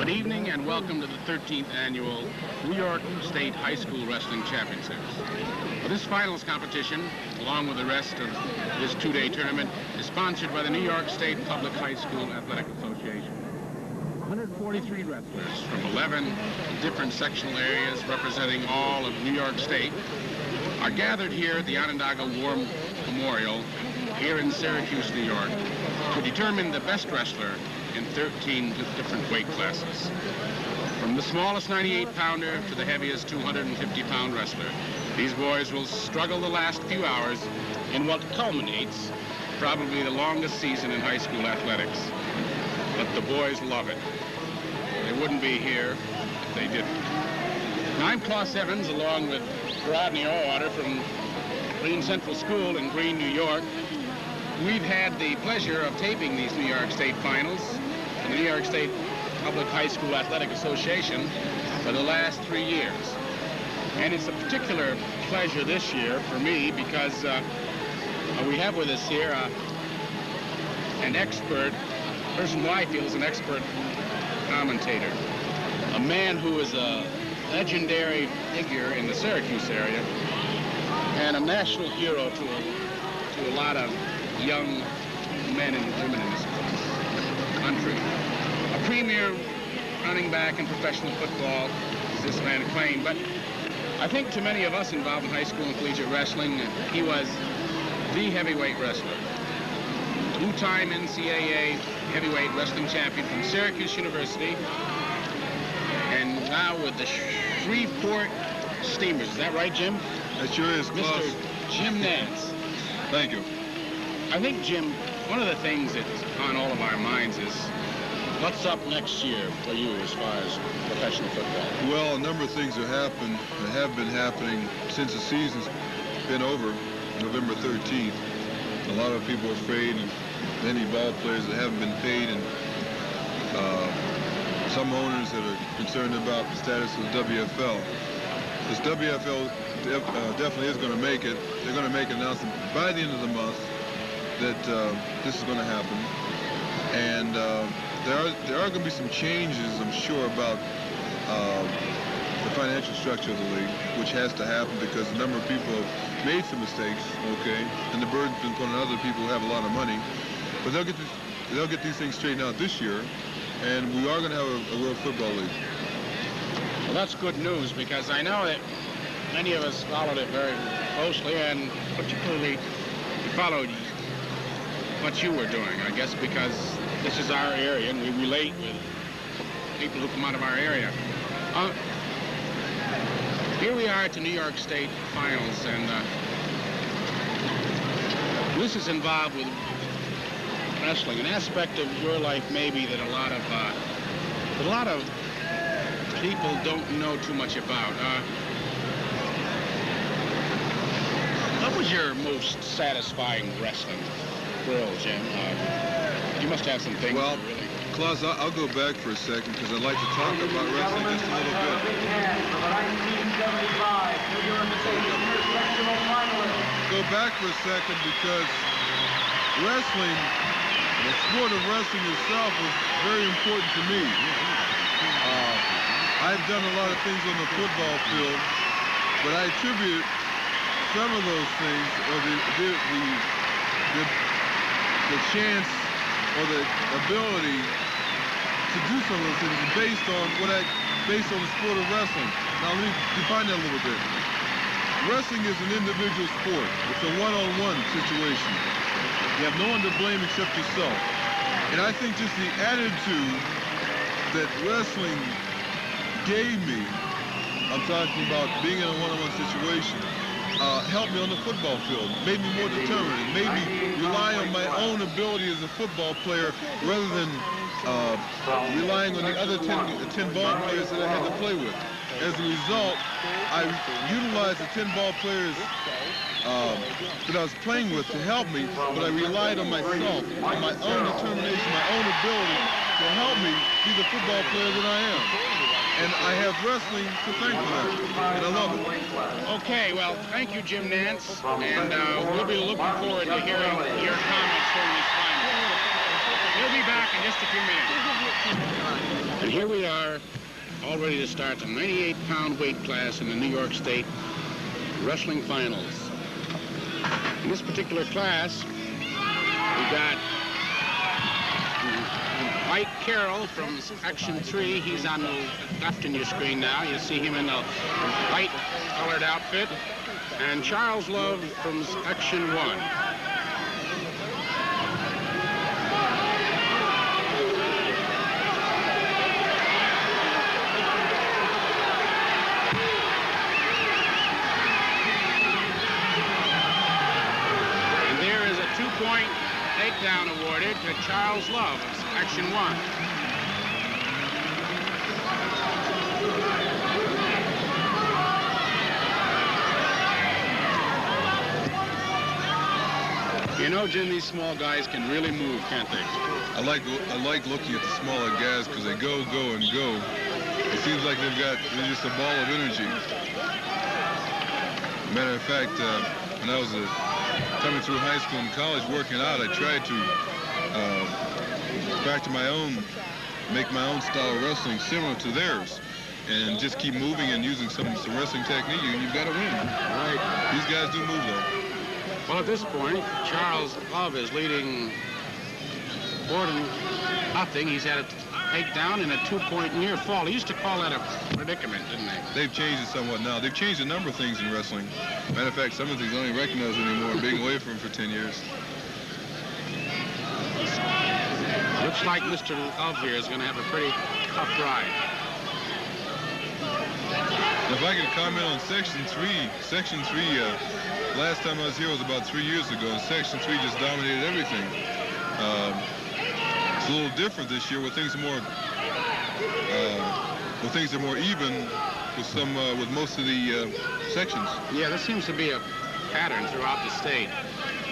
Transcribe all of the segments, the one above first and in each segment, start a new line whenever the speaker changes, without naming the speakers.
Good evening and welcome to the 13th annual New York State High School Wrestling Championships. This finals competition, along with the rest of this two-day tournament, is sponsored by the New York State Public High School Athletic Association. 143 wrestlers from 11 different sectional areas representing all of New York State are gathered here at the Onondaga War Memorial here in Syracuse, New York, to determine the best wrestler in 13 different weight classes. From the smallest 98-pounder to the heaviest 250-pound wrestler, these boys will struggle the last few hours in what culminates probably the longest season in high school athletics. But the boys love it. They wouldn't be here if they didn't. Now, I'm Klaus Evans, along with Rodney Allwater from Green Central School in Green, New York. We've had the pleasure of taping these New York State finals for the New York State Public High School Athletic Association for the last 3 years. And it's a particular pleasure this year for me because we have with us here an expert, a person who I feel is an expert commentator, a man who is a legendary figure in the Syracuse area and a national hero to a lot of young men and women in this country. A premier running back in professional football, as this man claimed, but I think to many of us involved in high school and collegiate wrestling, he was the heavyweight wrestler. Two-time NCAA heavyweight wrestling champion from Syracuse University, and now with the Shreveport Steamers. Is that right, Jim?
That sure is, Klaus.
Mr. Jim Nance.
Thank you.
I think, Jim, one of the things that's on all of our minds is what's up next year for you as far as professional football?
Well, a number of things have been happening since the season's been over, November 13th. A lot of people are afraid, and many ball players that haven't been paid, and some owners that are concerned about the status of the WFL. This WFL definitely is going to make it. They're going to make an announcement by the end of the month that this is going to happen, and there are going to be some changes, I'm sure, about the financial structure of the league, which has to happen because a number of people have made some mistakes, okay, and the burden's been put on other people who have a lot of money, but they'll get these things straightened out this year, and we are going to have a World Football League.
Well, that's good news because I know that many of us followed it very closely, and particularly followed what you were doing, I guess, because this is our area and we relate with people who come out of our area. Here we are at the New York State finals, and this is involved with wrestling, an aspect of your life maybe that a lot of people don't know too much about. What was your most satisfying wrestling thrill, Jim? You must have some things.
Well,
really.
Klaus, I'll go back for a second because I'd like to talk about wrestling just a little bit. Go back for a second because wrestling, the sport of wrestling itself was very important to me. I've done a lot of things on the football field, but I attribute some of those things, or the chance or the ability to do some of those things based on the sport of wrestling. Now let me define that a little bit. Wrestling is an individual sport. It's a one-on-one situation. You have no one to blame except yourself. And I think just the attitude that wrestling gave me, I'm talking about being in a one-on-one situation, helped me on the football field, made me more determined, it made me rely on my own ability as a football player rather than relying on the other 10 ball players that I had to play with. As a result, I utilized the 10 ball players that I was playing with to help me, but I relied on myself, on my own determination, my own ability to help me be the football player that I am. And I have wrestling to thank for that, and I love it.
Okay, well, thank you, Jim Nance, and we'll be looking forward to hearing your comments during this final. We'll be back in just just a few minutes. And here we are, all ready to start the 98-pound weight class in the New York State Wrestling Finals. In this particular class, we got Mike Carroll from Section 3. He's on the left in your screen now. You see him in the white-colored outfit. And Charles Love from Section 1. Two-point takedown awarded to Charles Love of Section 1. You know, Jim, these small guys can really move, can't they?
I like looking at the smaller guys because they go, and go. It seems like they're just a ball of energy. Matter of fact, when I was coming through high school and college working out, I tried to make my own style of wrestling similar to theirs, and just keep moving and using some wrestling technique. You've got to win.
Right.
These guys do move though.
Well, at this point, Charles Love is leading 4-0. He's had a takedown and a 2-point near fall. He used to call that a predicament, didn't they?
They've changed it somewhat now. They've changed a number of things in wrestling. Matter of fact, some of the things I don't even recognize anymore, being away from them for 10 years.
Looks like Mr. Love here is going to have a pretty tough ride.
If I could comment on Section 3, last time I was here was about 3 years ago, and Section 3 just dominated everything. It's a little different this year, where things are more, even with most of the sections.
Yeah, there seems to be a pattern throughout the state.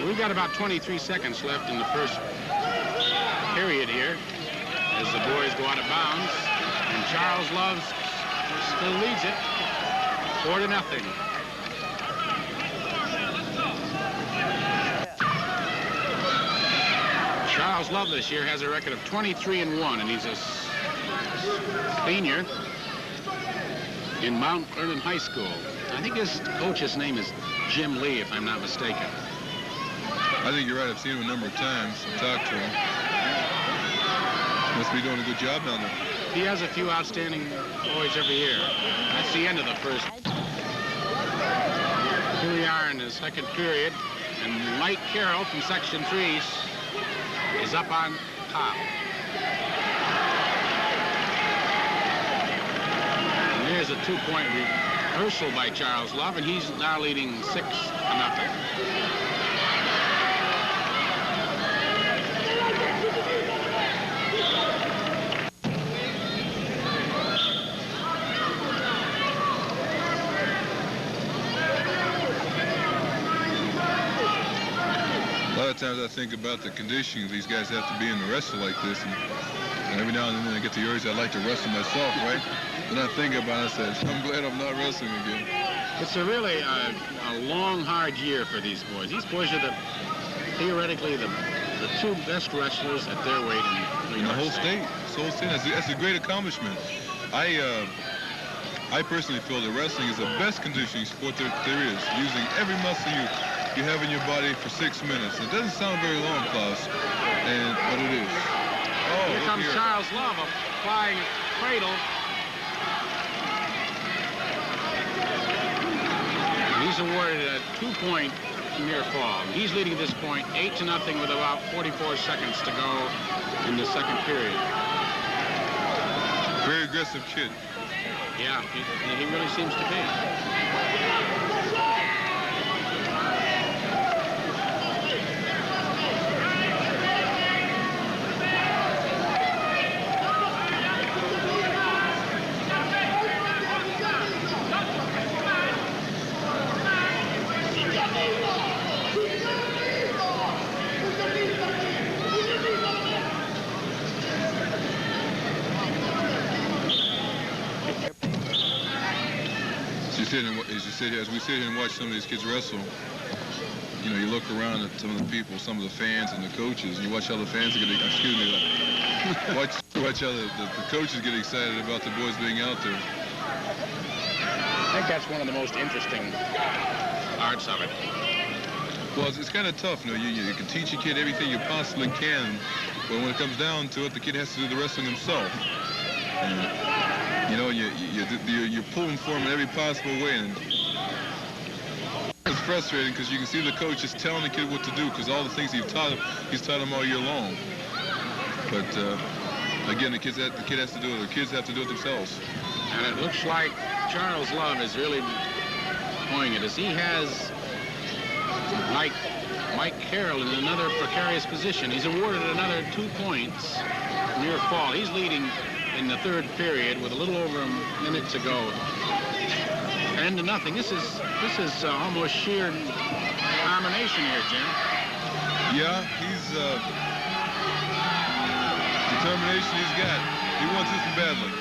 We've got about 23 seconds left in the first period here, as the boys go out of bounds, and Charles Love still leads it 4-0. Charles Love this year has a record of 23-1, and he's a senior in Mount Vernon High School. I think his coach's name is Jim Lee, if I'm not mistaken.
I think you're right. I've seen him a number of times, talked to him. Must be doing a good job down there.
He has a few outstanding boys every year. That's the end of the first. Here we are in the second period, and Mike Carroll from Section 3 is up on top. And there's a 2-point reversal by Charles Love, and he's now leading 6-0.
A lot of times I think about the conditioning these guys have to be in to wrestle like this, and every now and then when I get the urge, I'd like to wrestle myself, right? Then I think about it, I say, I'm glad I'm not wrestling again.
It's a really a long, hard year for these boys. These boys are theoretically the two best wrestlers at their weight in
the whole state. That's a great accomplishment. I personally feel that wrestling is the best conditioning sport there is, using every muscle you have in your body for 6 minutes. It doesn't sound very long, Klaus, but it is. Oh,
here comes Charles Love applying a cradle. And he's awarded a 2-point near fall. He's leading at this point 8-0 with about 44 seconds to go in the second period.
Very aggressive kid.
Yeah, he really seems to be.
As we sit here and watch some of these kids wrestle, you know, you look around at some of the people, some of the fans and the coaches, and you watch how the fans are getting, excuse me, Watch how the coaches get excited about the boys being out there.
I think that's one of the most interesting parts of it.
Well, it's kind of tough, you know. You can teach a kid everything you possibly can, but when it comes down to it, the kid has to do the wrestling himself. And, you know, you're pulling for him in every possible way, and it's frustrating because you can see the coach just telling the kid what to do because all the things he's taught him all year long. But again, the kid has to do it. The kids have to do it themselves.
And it looks like Charles Love is really doing it as he has. Like Mike Carroll in another precarious position. He's awarded another 2 points near fall. He's leading in the third period with a little over a minute to go. 10-0. This is almost sheer domination here, Jim.
Yeah, he's determination he's got. He wants this badly.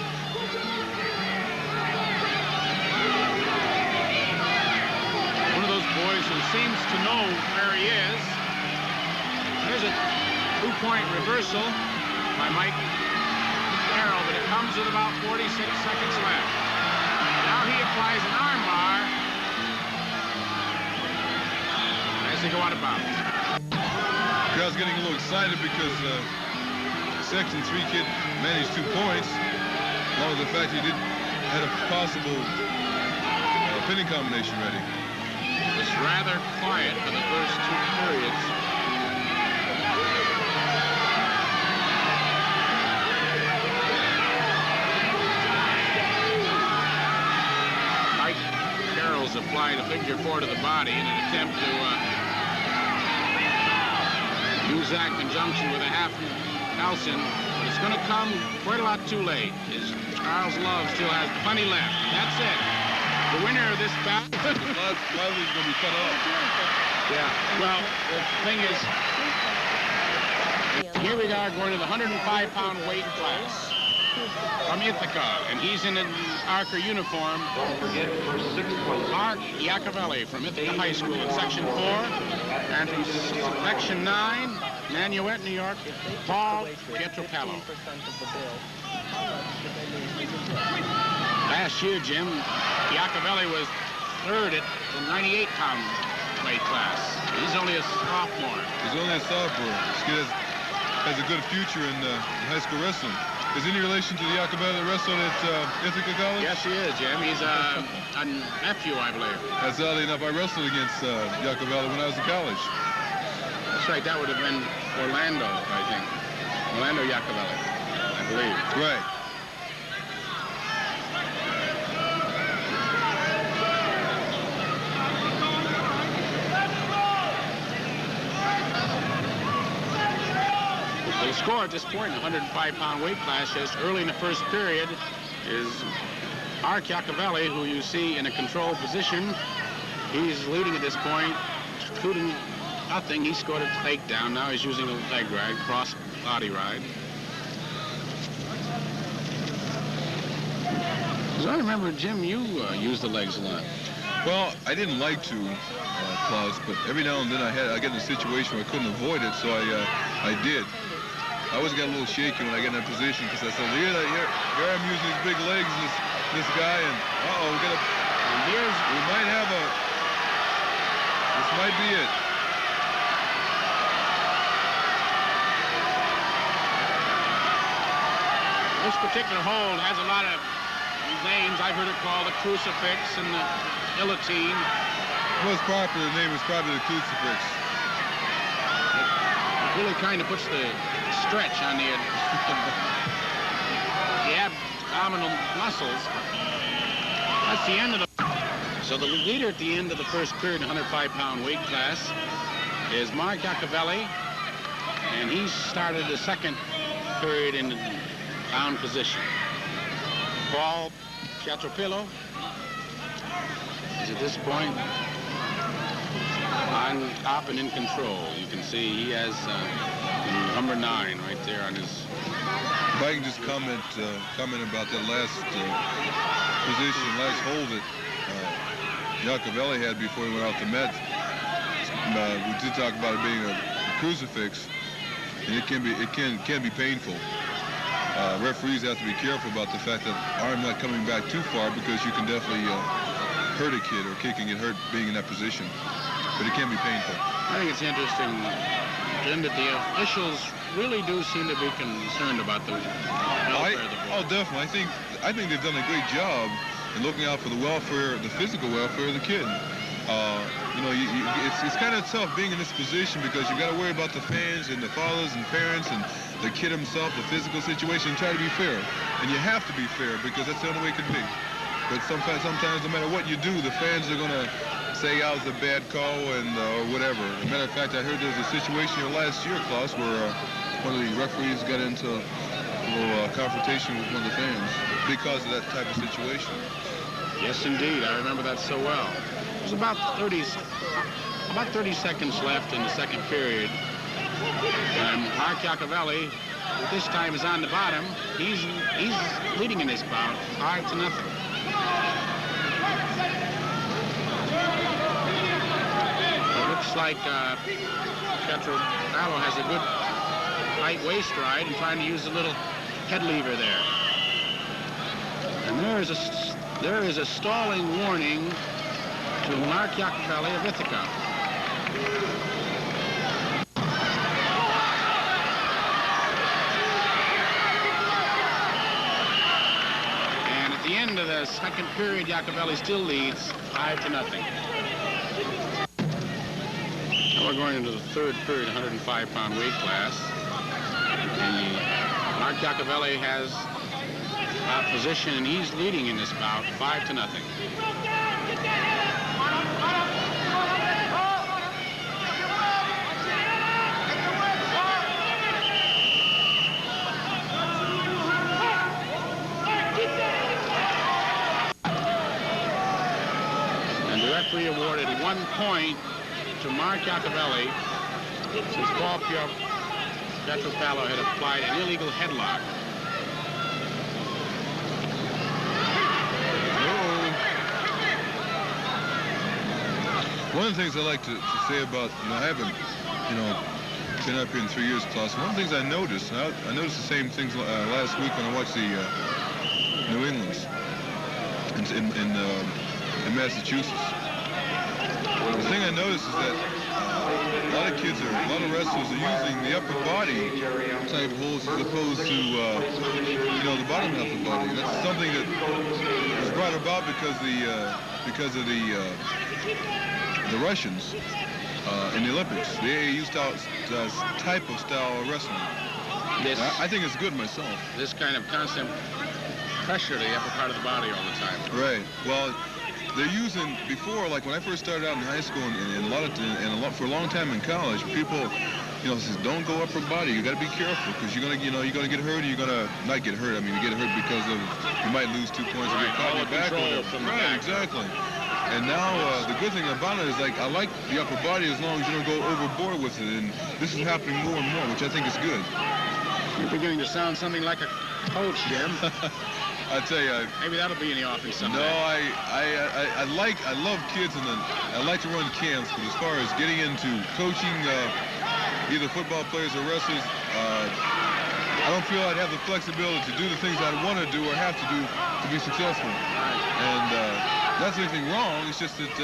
Boys who seems to know where he is. There's a 2-point reversal by Mike Carroll, but it comes with about 46 seconds left. Now he applies an arm bar as they go out of bounds.
The crowd's getting a little excited because Section 3 kid managed 2 points, along with the fact he had a possible pinning combination ready.
It was rather quiet for the first 2 periods. Mike Carroll's applied a figure 4 to the body in an attempt to use that in conjunction with a half Nelson, but it's going to come quite a lot too late. Charles Love still has plenty left. That's it. The winner of this battle.
Lively's going to be cut off.
Yeah. Well, the thing is, here we are going to the 105-pound weight class from Ithaca, and he's in an Archer uniform. Mark Iacovelli from Ithaca High School in Section 4, and from Section 9, Nanuet, New York, Paul Pietropalo. Last year, Jim, Iacovelli was third at the 98-pound weight class. He's only a sophomore.
He's only a sophomore. This kid has a good future in high school wrestling. Is he in relation to the Iacovelli that wrestled at Ithaca College?
Yes, he is, Jim. He's a nephew, I believe.
That's oddly enough. I wrestled against Iacovelli when I was in college.
That's right. That would have been Orlando, I think. Orlando Iacovelli, I believe.
Right.
The score at this point in the 105-pound weight class just early in the first period is Mark Iacovelli, who you see in a controlled position. He's leading at this point, including nothing. He scored a takedown. Now he's using a leg ride, cross body ride. As I remember, Jim, you used the legs a lot.
Well, I didn't like to, Klaus, but every now and then I get in a situation where I couldn't avoid it, so I did. I always got a little shaky when I get in that position because I said, here I'm using these big legs and this guy, and we might have this might be it.
This particular hold has a lot of names. I've heard it called the crucifix and the guillotine.
The most popular name is probably the crucifix.
It really kind of puts the stretch on the abdominal muscles. That's the end of the... So the leader at the end of the first period in the 105-pound weight class is Mark Iacovelli, and he started the second period in the down position. Paul Pietropalo is at this point on top and in control. You can see he has number 9 right there on his...
If I can just comment about that last position, last hold that Iacovelli had before he went out to Met. We did talk about it being a crucifix, and it can be painful. referees have to be careful about the fact that arm not coming back too far, because you can definitely hurt a kid, or a kid can get hurt being in that position. But it can be painful.
I think it's interesting, Jim, that the officials really do seem to be concerned about the welfare of the boys.
Oh, definitely. I think they've done a great job in looking out for the welfare, the physical welfare of the kid. You know, it's kind of tough being in this position, because you got to worry about the fans and the fathers and parents and the kid himself, the physical situation, and try to be fair. And you have to be fair, because that's the only way it can be. But sometimes no matter what you do, the fans are going to say I was a bad call and or whatever. As a matter of fact, I heard there was a situation here last year, Klaus, where one of the referees got into a little confrontation with one of the fans because of that type of situation.
Yes, indeed. I remember that so well. There's about 30 seconds left in the second period. And Mark Iacovelli, this time, is on the bottom. He's leading in this bout, 5-0. It looks like Pietro Gallo has a good light waist ride and trying to use a little head lever there. And there is a stalling warning to Mark Iacovelli of Ithaca. And at the end of the second period, Iacovelli still leads 5-0. Now we're going into the third period, 105-pound weight class. And Mark Iacovelli has position, and he's leading in this bout, 5-0. And the referee awarded 1 point to Mark Iacovelli since Paul Pietropalo had applied an illegal headlock.
One of the things I like to say about, I haven't, been up here in 3 years, Klaus. One of the things I noticed, and I noticed the same things last week when I watched the New England's in Massachusetts. The thing I noticed is that a lot of wrestlers are using the upper body type holds as opposed to, the bottom half of the body. And that's something that was brought about because of the Russians in the Olympics. They used type of style of wrestling. I think it's good myself.
This kind of constant pressure to the upper part of the body all the time.
Right. Well, they're using before, like when I first started out in high school and for a long time in college, people, says don't go upper body. You got to be careful because you're gonna get hurt. Or you're gonna not get hurt. I mean, you get hurt because of you might lose 2 points or get caught in the back. Right. Exactly. And now the good thing about it is, like, I like the upper body as long as you don't go overboard with it. And this is happening more and more, which I think is good.
You're beginning to sound something like a coach, Jim.
I tell you,
maybe that'll be in the office someday.
No, I love kids, and I like to run camps. But as far as getting into coaching, either football players or wrestlers, I don't feel I'd have the flexibility to do the things I'd want to do or have to do to be successful. And not anything wrong. It's just that,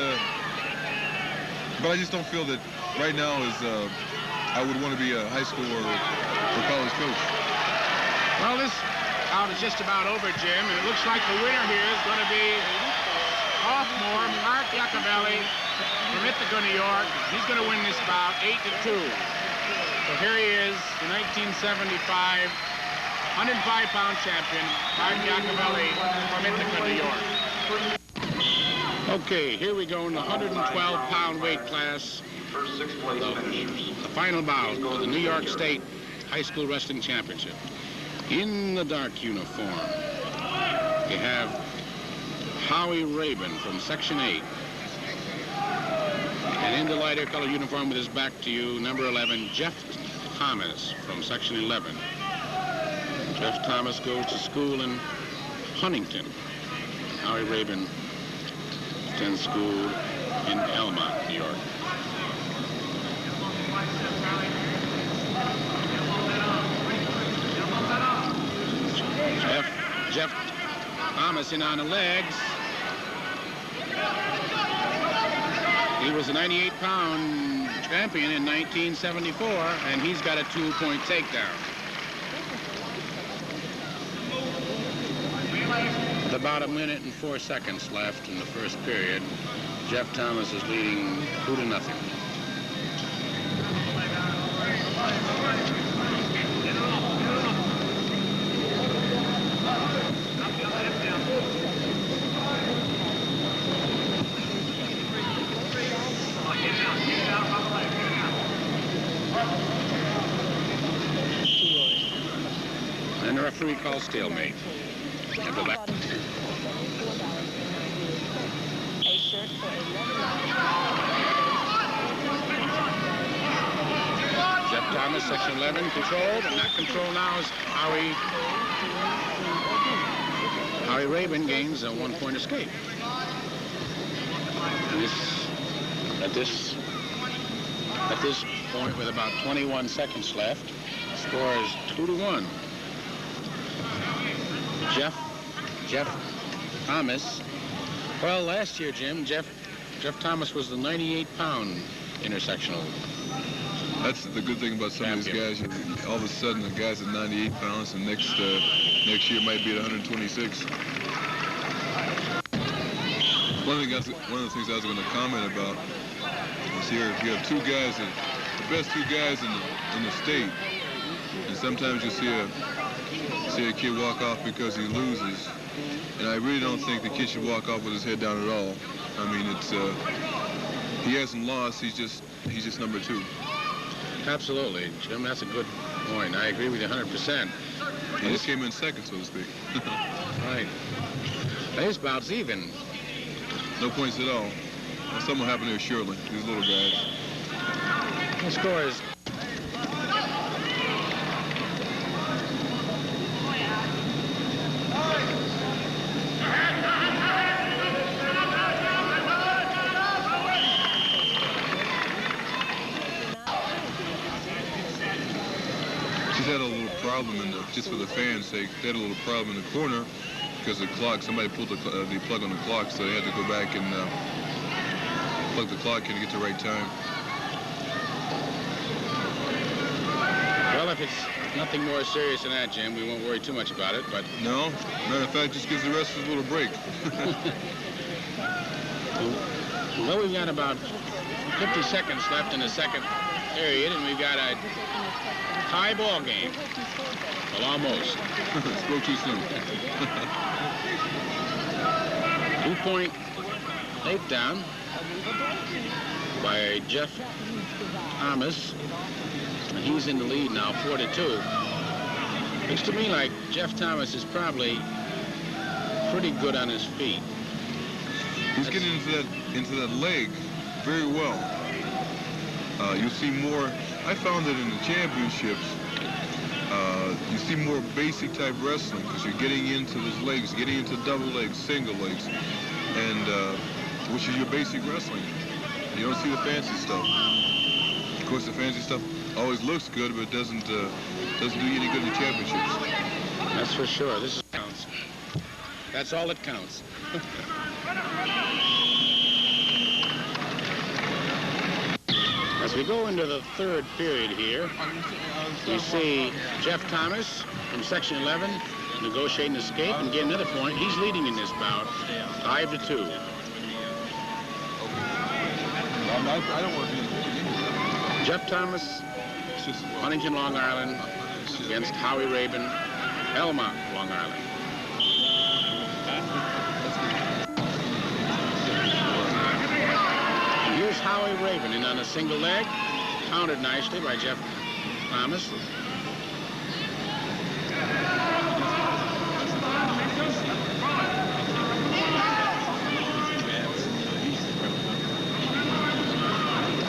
but I just don't feel that right now is I would want to be a high school or college coach.
Well, this bout is just about over, Jim, and it looks like the winner here is going to be sophomore Mark Iacovelli from Ithaca, New York. He's going to win this bout 8-2. So here he is, the 1975 105-pound champion, Mark Iacovelli from Ithaca, New York. Okay, here we go in the 112-pound weight class. The final bout of the New York State High School Wrestling Championship. In the dark uniform, you have Howie Rabin from Section 8. And in the lighter color uniform with his back to you, number 11, Jeff Thomas from Section 11. Jeff Thomas goes to school in Huntington. Howie Rabin attends school in Elmont, New York. Jeff Thomas in on the legs. He was a 98-pound champion in 1974, and he's got a 2-point takedown. With about 1 minute and 4 seconds left in the first period, Jeff Thomas is leading 2-0. And the referee calls stalemate. And go back. Jeff Thomas, section 11, controlled, and that control now is Howie Rabin gains a 1-point escape. And at this point, with about 21 seconds left, the score is 2-1. Jeff Thomas. Well, last year, Jim, Jeff Thomas was the 98-pound intersectional.
That's the good thing about some of these guys. All of a sudden, the guy's at 98 pounds, and next year might be at 126. One of the things I was going to comment about is here you have two guys, the best two guys in the state, and sometimes you see a kid walk off because he loses, and I really don't think the kid should walk off with his head down at all. I mean, he hasn't lost. He's just number 2.
Absolutely, Jim. That's a good point. I agree with you 100%.
He just came in second, so to speak.
Right. His bout's even.
No points at all. Well, something will happen there shortly. These little guys.
The score is.
She's had a little problem, just for the fans' sake, they had a little problem in the corner because the clock, somebody pulled the plug on the clock, so they had to go back and plug the clock in to get the right time.
Well, if it's nothing more serious than that, Jim, we won't worry too much about it, but...
No, matter of fact, just gives the wrestlers a little break.
Well, we've got about 50 seconds left in the second period, and we've got a tie ball game. Well, almost.
Spoke too soon.
2-point takedown by Jeff Thomas. And he's in the lead now, 4-2. Looks to me like Jeff Thomas is probably pretty good on his feet.
He's getting into that leg very well. You'll see more. I found that in the championships, you see more basic type wrestling because you're getting into those legs, getting into double legs, single legs, and which is your basic wrestling. You don't see the fancy stuff. Of course, the fancy stuff always looks good, but doesn't do you any good in the championships.
That's for sure. This is counts. That's all that counts. As we go into the third period here, we see Jeff Thomas from section 11 negotiating escape and get another point. He's leading in this bout, 5-2.
I don't want to be.
Jeff Thomas, Huntington, Long Island, against Howie Rabin, Elmont, Long Island. And here's Howie Rabin in on a single leg, countered nicely by Jeff Thomas.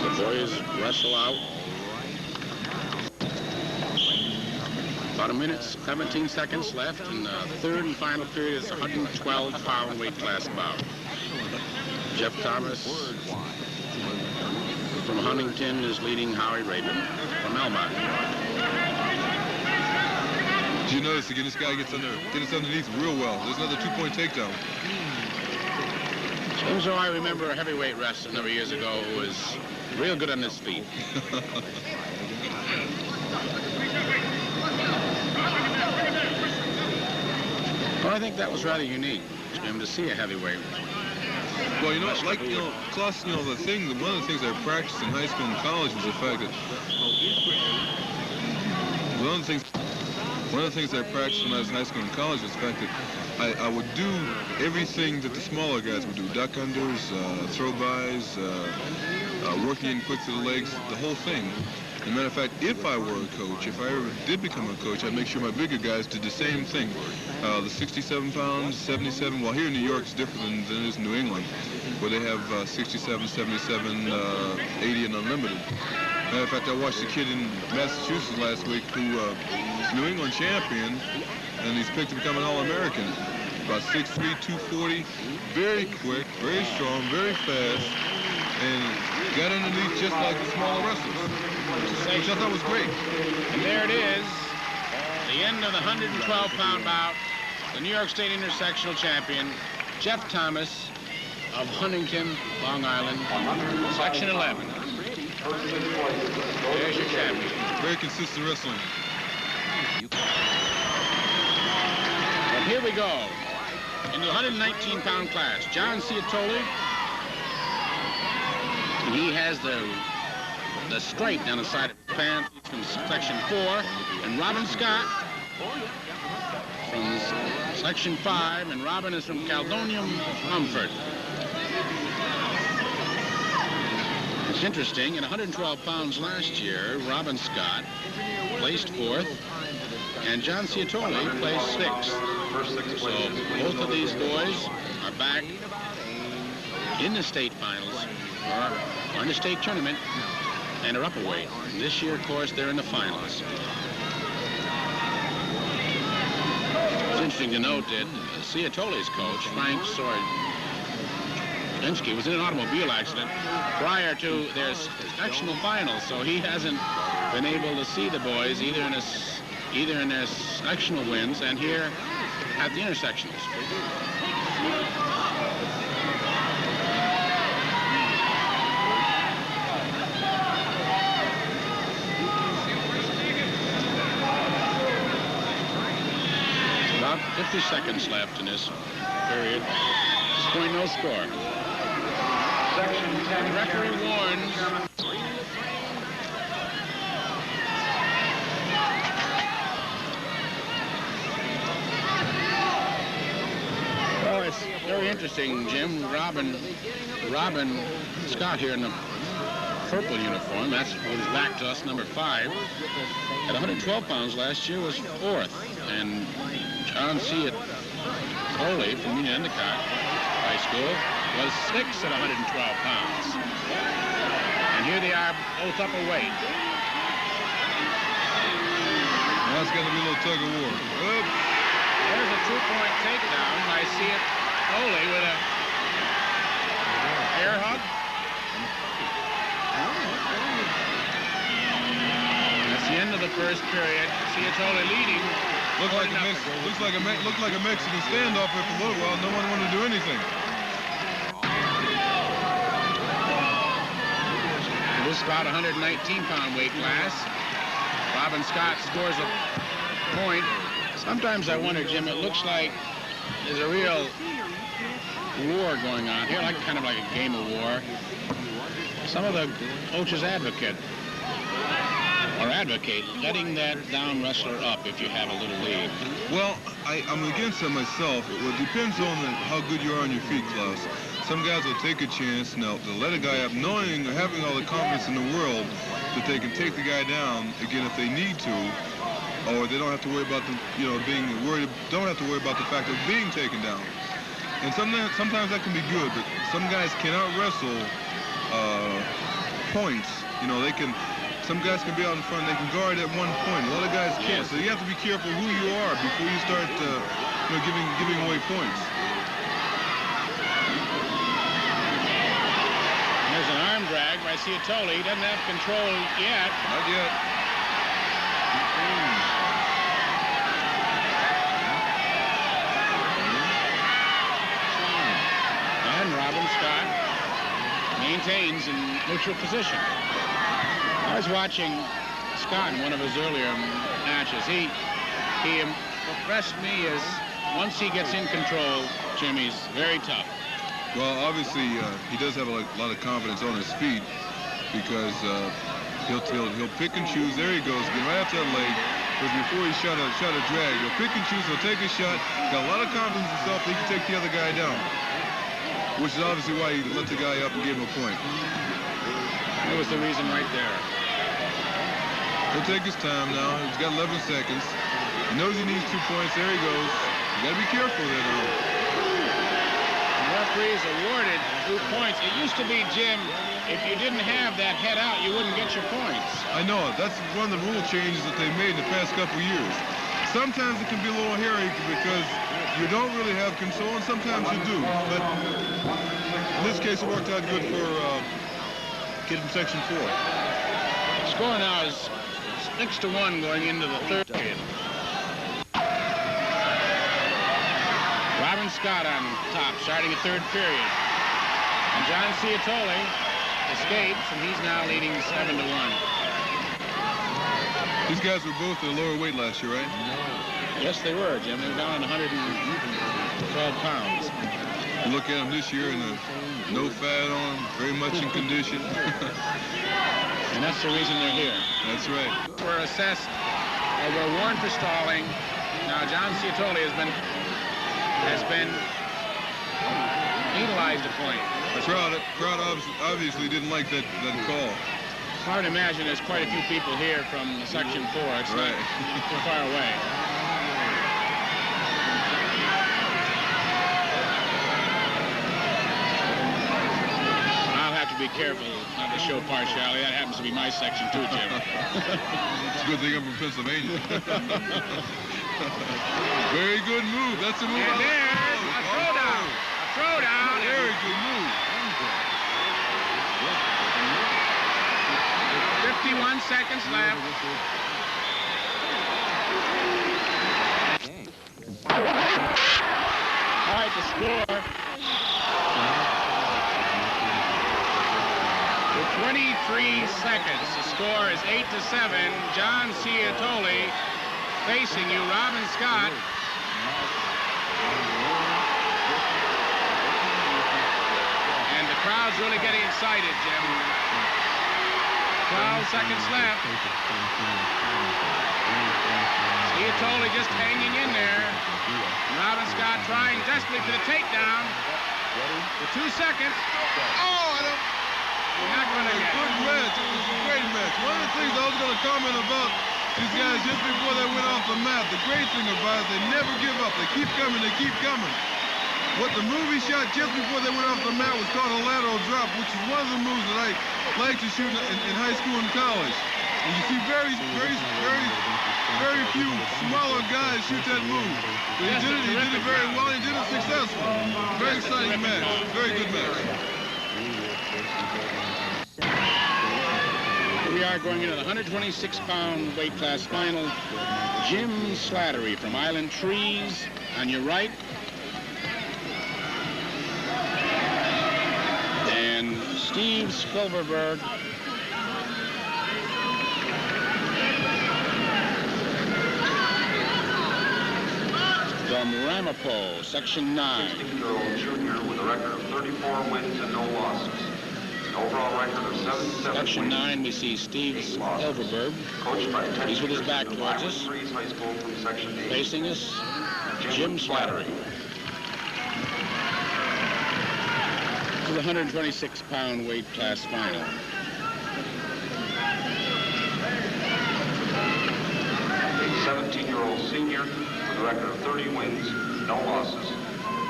The boys wrestle out. About 1 minute, 17 seconds left in the third and final period. It's a 112-pound weight class bout. Jeff Thomas from Huntington is leading Howie Rabin from Elmont.
You notice again, this guy gets underneath real well. There's another 2-point takedown.
So I remember a heavyweight wrestler a number of years ago who was real good on his feet. Well, I think that was rather unique for him to see a heavyweight.
Well, you know, plus, one of the things I practiced in high school and college was the fact that one of the things I practiced when I was in high school and college was the fact that I would do everything that the smaller guys would do: duck unders, throw-bys, working in quick to the legs, the whole thing. As a matter of fact, if I were a coach, if I ever did become a coach, I'd make sure my bigger guys did the same thing. The 67 pounds, 77, well, here in New York it's different than it is in New England, where they have 67, 77, 80, and unlimited. Matter of fact, I watched a kid in Massachusetts last week who is a New England champion, and he's picked to become an All-American. About 6'3", 240, very quick, very strong, very fast, and got underneath just like the smaller wrestlers, which I thought was great.
And there it is, the end of the 112-pound bout. The New York State Intersectional champion, Jeff Thomas of Huntington, Long Island, Section 11. There's your champion.
Very consistent wrestling.
And here we go, into the 119-pound class. John Ciatoli. He has the straight down the side of the pants from Section 4, and Robin Scott from Section 5, and Robin is from Caledonia, Mumford. It's interesting, at 112 pounds last year, Robin Scott placed 4th, and John Ciatoli placed 6th. So both of these boys are back in the state finals, or in the state tournament, and are up a weight. This year, of course, they're in the finals. It's interesting to note that Ciatoli's coach, Frank Sordinsky, was in an automobile accident prior to their sectional finals, so he hasn't been able to see the boys either in their sectional wins and here at the intersectionals. About 50 seconds left in this period. Scoring no score. The referee warns. Well, it's very interesting, Jim. Robin Scott here in the purple uniform. That's what is back to us, number 5. At 112 pounds last year was 4th, and John Ciatoli from Union Endicott High School was 6th at 112 pounds. And here they are, both up a weight.
Now it's going to be a little tug of war. Oops.
There's a 2-point takedown by Ciatoli with a air hug. That's the end of the first period. Ciatoli leading.
Looked like a Mexican standoff there for a little while. No one wanted to do anything.
This is about 119-pound weight class. Robin Scott scores a point. Sometimes I wonder, Jim, it looks like there's a real war going on here, kind of like a game of war. Some of the coaches advocate letting that down wrestler up if you have a little lead.
Well, I'm against that myself. It depends on how good you are on your feet, Klaus. Some guys will take a chance and they'll let a guy up, knowing or having all the confidence in the world that they can take the guy down again if they need to, or they don't have to worry about don't have to worry about the fact of being taken down. And sometimes that can be good, but some guys cannot wrestle points. Some guys can be out in front, they can guard at one point. A lot of guys can't, so you have to be careful who you are before you start giving away points.
There's an arm drag by Ciatoli. He doesn't have control yet.
Not yet.
maintains in neutral position. I was watching Scott in one of his earlier matches. He impressed me as once he gets in control, Jim, he's very tough.
Well, obviously, he does have a lot of confidence on his feet because he'll pick and choose. There he goes, again, right after that leg. Because before he shot a drag, he'll pick and choose. He'll take a shot. Got a lot of confidence in himself. He can take the other guy down, which is obviously why he let the guy up and gave him a point.
That was the reason right there.
He'll take his time now. He's got 11 seconds. He knows he needs 2 points. There he goes. You got to be careful there, though.
The referees awarded 2 points. It used to be, Jim, if you didn't have that head out, you wouldn't get your points.
I know it. That's one of the rule changes that they made in the past couple years. Sometimes it can be a little hairy because you don't really have control, and sometimes you do. But in this case, it worked out good for kid from Section 4.
The score now is 6-1 going into the third period. Robin Scott on top, starting a third period. And John Ciatoli escapes, and he's now leading 7-1.
These guys were both at a lower weight last year, right?
Yes, they were, Jim. They were down 112 pounds.
You look at them this year, and no fat on them, very much in condition.
And that's the reason they're here.
That's right.
We're assessed, we're warned for stalling. Now, John Ciatoli has been penalized a point.
The crowd obviously didn't like that call.
It's hard to imagine there's quite a few people here from Section 4. It's
right.
Not too far away. I'll have to be careful not to show partiality. That happens to be my section too, Jim.
It's a good thing I'm from Pennsylvania. Very good move. That's a move.
And there's a throwdown. A throwdown.
Very good move.
51 seconds left. All right, the score. With 23 seconds, the score is 8-7. John Ciatoli facing you, Robin Scott. And the crowd's really getting excited, Jim. 12 seconds left. Ciatoli just hanging in there. Robin Scott trying desperately for the takedown. For 2 seconds.
Oh,
You're not going to get it.
Good match. It was a great match. One of the things I was going to comment about these guys just before they went off the mat, the great thing about it, they never give up. They keep coming. They keep coming. What the movie shot just before they went off the mat was called a lateral drop, which is one of the moves that I like to shoot in high school and college. And you see very few smaller guys shoot that move. But he did it very well. He did it successfully. Very exciting match. Very good match.
We are going into the 126-pound weight class final. Jim Slattery from Island Trees on your right. And Steve Silverberg from Ramapo, Section 9.
16-year-old junior with a record of 34 wins and no losses. An overall record of 77
Section
wins.
9, we see Steve Silverberg.
Coached by
He's with his back
Texas
towards us.
High School from Section 8.
Facing us, Jim Slattery. To the 126-pound weight class final.
A 17-year-old senior with a record of 30 wins, no losses.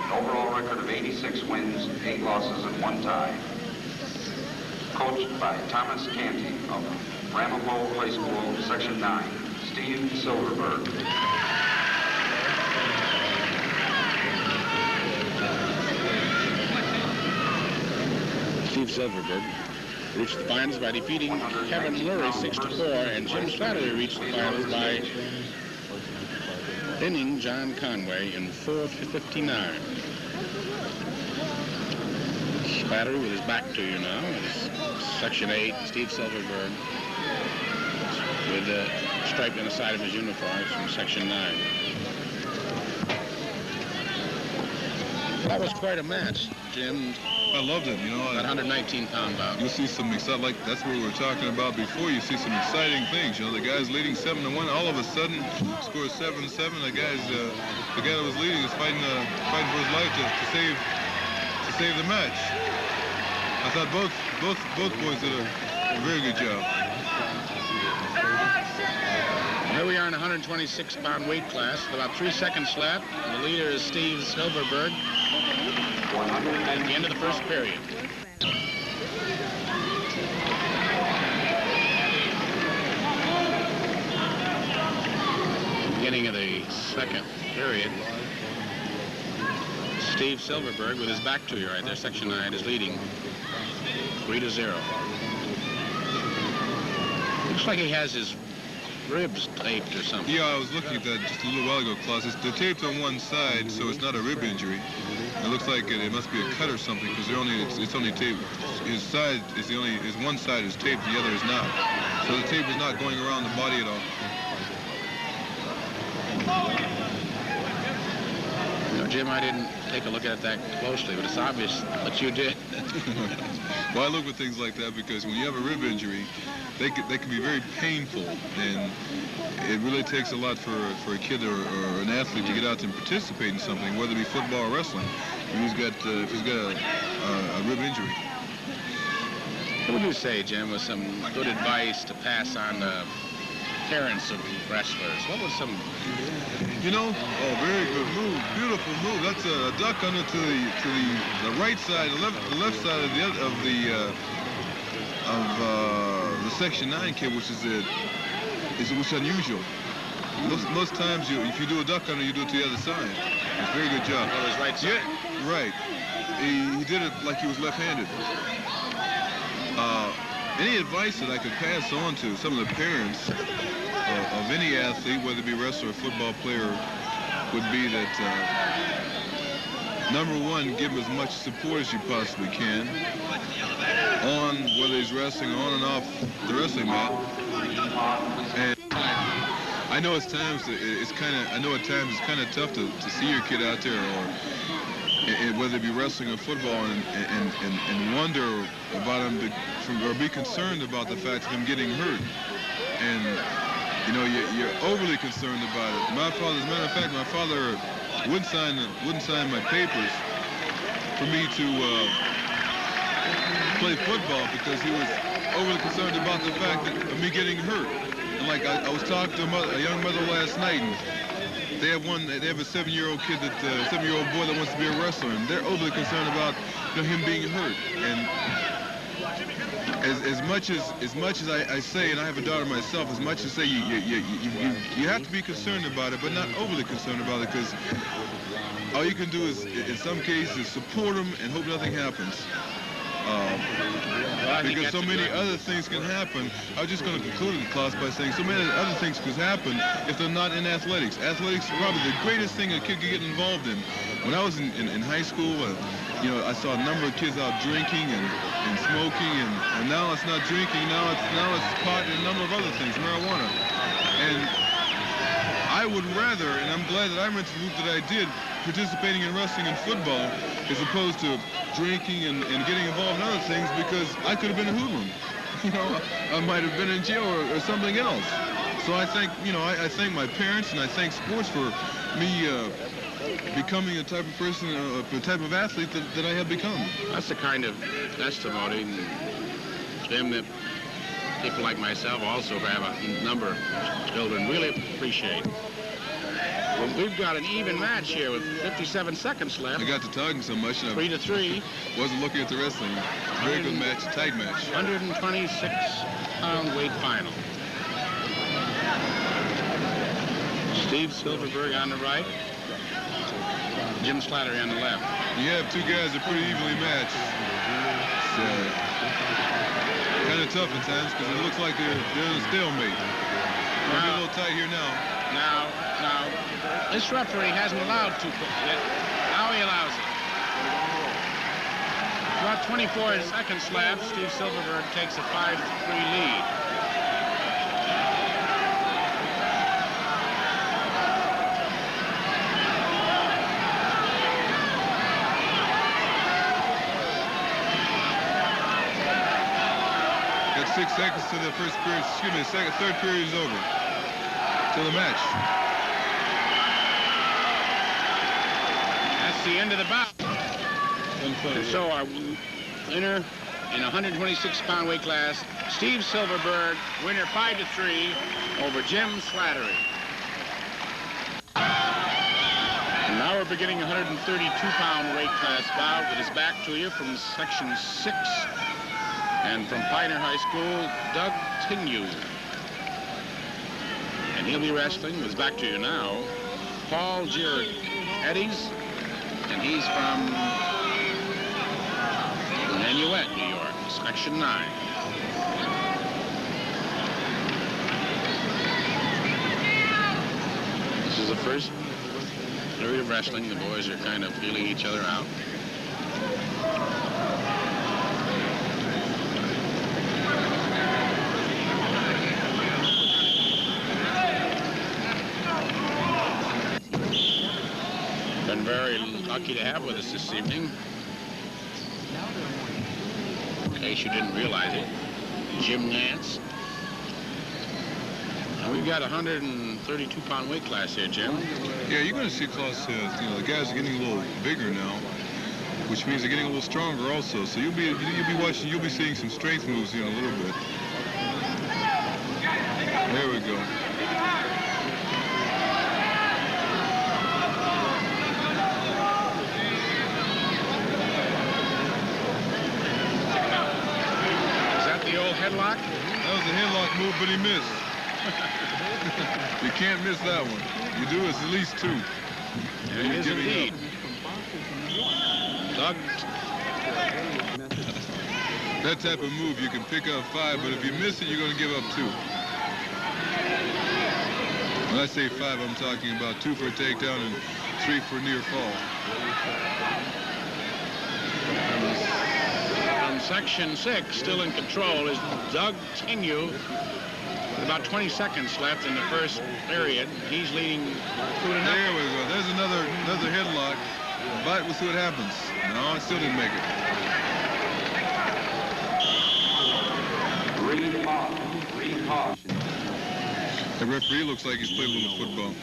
An overall record of 86 wins, 8 losses, and 1 tie. Coached by Thomas Canty of Ramapo High School, Section 9. Steve Silverberg.
Steve Silverberg reached the finals by defeating Kevin Murray 6-4, and Jim Slattery reached the finals by pinning John Conway in 4-59. Slattery with his back to you now. It's Section 8, Steve Silverberg, with a stripe on the side of his uniform from Section 9. That was quite a match, Jim.
I loved it, you know.
That 119-pound bout.
You'll see some exciting, like that's what we were talking about before. You see some exciting things. You know, the guy's leading 7-1. All of a sudden, scores 7-7. The guy that was leading is fighting for his life to save the match. I thought both boys did a very good job.
Here we are in a 126-pound weight class with about 3 seconds left. The leader is Steve Silverberg at the end of the first period. Beginning of the second period. Steve Silverberg with his back to you right there. Section 9 is leading 3-0. Looks like he has his ribs taped or something.
Yeah, I was looking at that just a little while ago, Klaus. They're taped on one side, so it's not a rib injury. It looks like it must be a cut or something, because it's only taped. His one side is taped, the other is not. So the tape is not going around the body at all.
You know, Jim, I didn't take a look at it that closely, but it's obvious that you did.
Well, I look at things like that because when you have a rib injury, they can be very painful, and it really takes a lot for a kid or an athlete to get out and participate in something, whether it be football or wrestling, if he's got a rib injury.
What would you say, Jim, was some good advice to pass on to parents of wrestlers? What was some...
You know, very good move, beautiful move. That's a duck under to the right side, the left side of the Section 9 kid, which is unusual. Most times, if you do a duck under, you do it to the other side. It's a very good job.
Well, his right side.
Yeah, right. He did it like he was left-handed. Any advice that I could pass on to some of the parents of any athlete, whether it be wrestler or football player, would be that, number one, give him as much support as you possibly can, on whether he's wrestling on and off the wrestling mat. And I know at times it's kind of tough to see your kid out there, or whether it be wrestling or football, and wonder about him, or be concerned about the fact of him getting hurt. And you know, you're overly concerned about it. As a matter of fact, my father wouldn't sign my papers for me to play football because he was overly concerned about the fact of me getting hurt. And like I was talking to a young mother last night, and they have a 7-year-old kid, 7-year-old boy that wants to be a wrestler, and they're overly concerned about, you know, him being hurt. And as much as I say, and I have a daughter myself, as much as say you have to be concerned about it, but not overly concerned about it, because all you can do is, in some cases, support them and hope nothing happens. Because so many other things can happen. I was just going to conclude the class by saying so many other things could happen if they're not in athletics. Athletics is probably the greatest thing a kid could get involved in. When I was in high school, you know, I saw a number of kids out drinking and smoking, and now it's not drinking, now it's pot and a number of other things, marijuana. And I would rather, and I'm glad that I went to the route that I did, participating in wrestling and football, as opposed to drinking and getting involved in other things, because I could have been a hoodlum. You know, I might have been in jail or something else. So I think, you know, I thank my parents and I thank sports for me becoming the type of person, the type of athlete that I have become.
That's the kind of testimony, Jim, that people like myself also have a number of children really appreciate. Well, we've got an even match here with 57 seconds left.
I got to talking so much.
3-3.
Wasn't looking at the wrestling. Very good match, a tight match.
126-pound weight final. Steve Silverberg on the right. Jim Slattery on the left.
You have two guys that are pretty evenly matched. It's kind of tough at times because it looks like they're in a stalemate. We're getting a little tight here now.
Now, this referee hasn't allowed 2 points yet. Now he allows it. About 24 seconds left. Steve Silverberg takes a 5-3 lead.
Got 6 seconds to the first period. Excuse me, third period is over. Till the match.
That's the end of the bout. And so our winner in 126-pound weight class, Steve Silverberg, winner 5-3 over Jim Slattery. And now we're beginning 132-pound weight class bout with his back to you from Section 6 and from Pioneer High School, Doug Tignew. And he'll be wrestling with his back to you now, Paul Eddies, and he's from Nanuet, New York, Section 9. This is the first period of wrestling. The boys are kind of feeling each other out. Been very lucky to have with us this evening. In case you didn't realize it, Jim Nance. Now we've got a 132-pound weight class here, Jim.
Yeah, you're going to see, Klaus, you know, the guys are getting a little bigger now, which means they're getting a little stronger also. So you'll be seeing some strength moves here in a little bit. There we go.
Headlock?
That was a headlock move, but he missed. You can't miss that one. You do, it's at least 2.
It is indeed. Doug.
That type of move, you can pick up 5, but if you miss it, you're going to give up 2. When I say 5, I'm talking about 2 for a takedown and 3 for near fall.
Section 6, still in control, is Doug Tignew. With about 20 seconds left in the first period. He's leading 2-0.
There we go. There's another headlock. Bite, we'll see what happens. No, it still didn't make it. The referee looks like he's played a little football.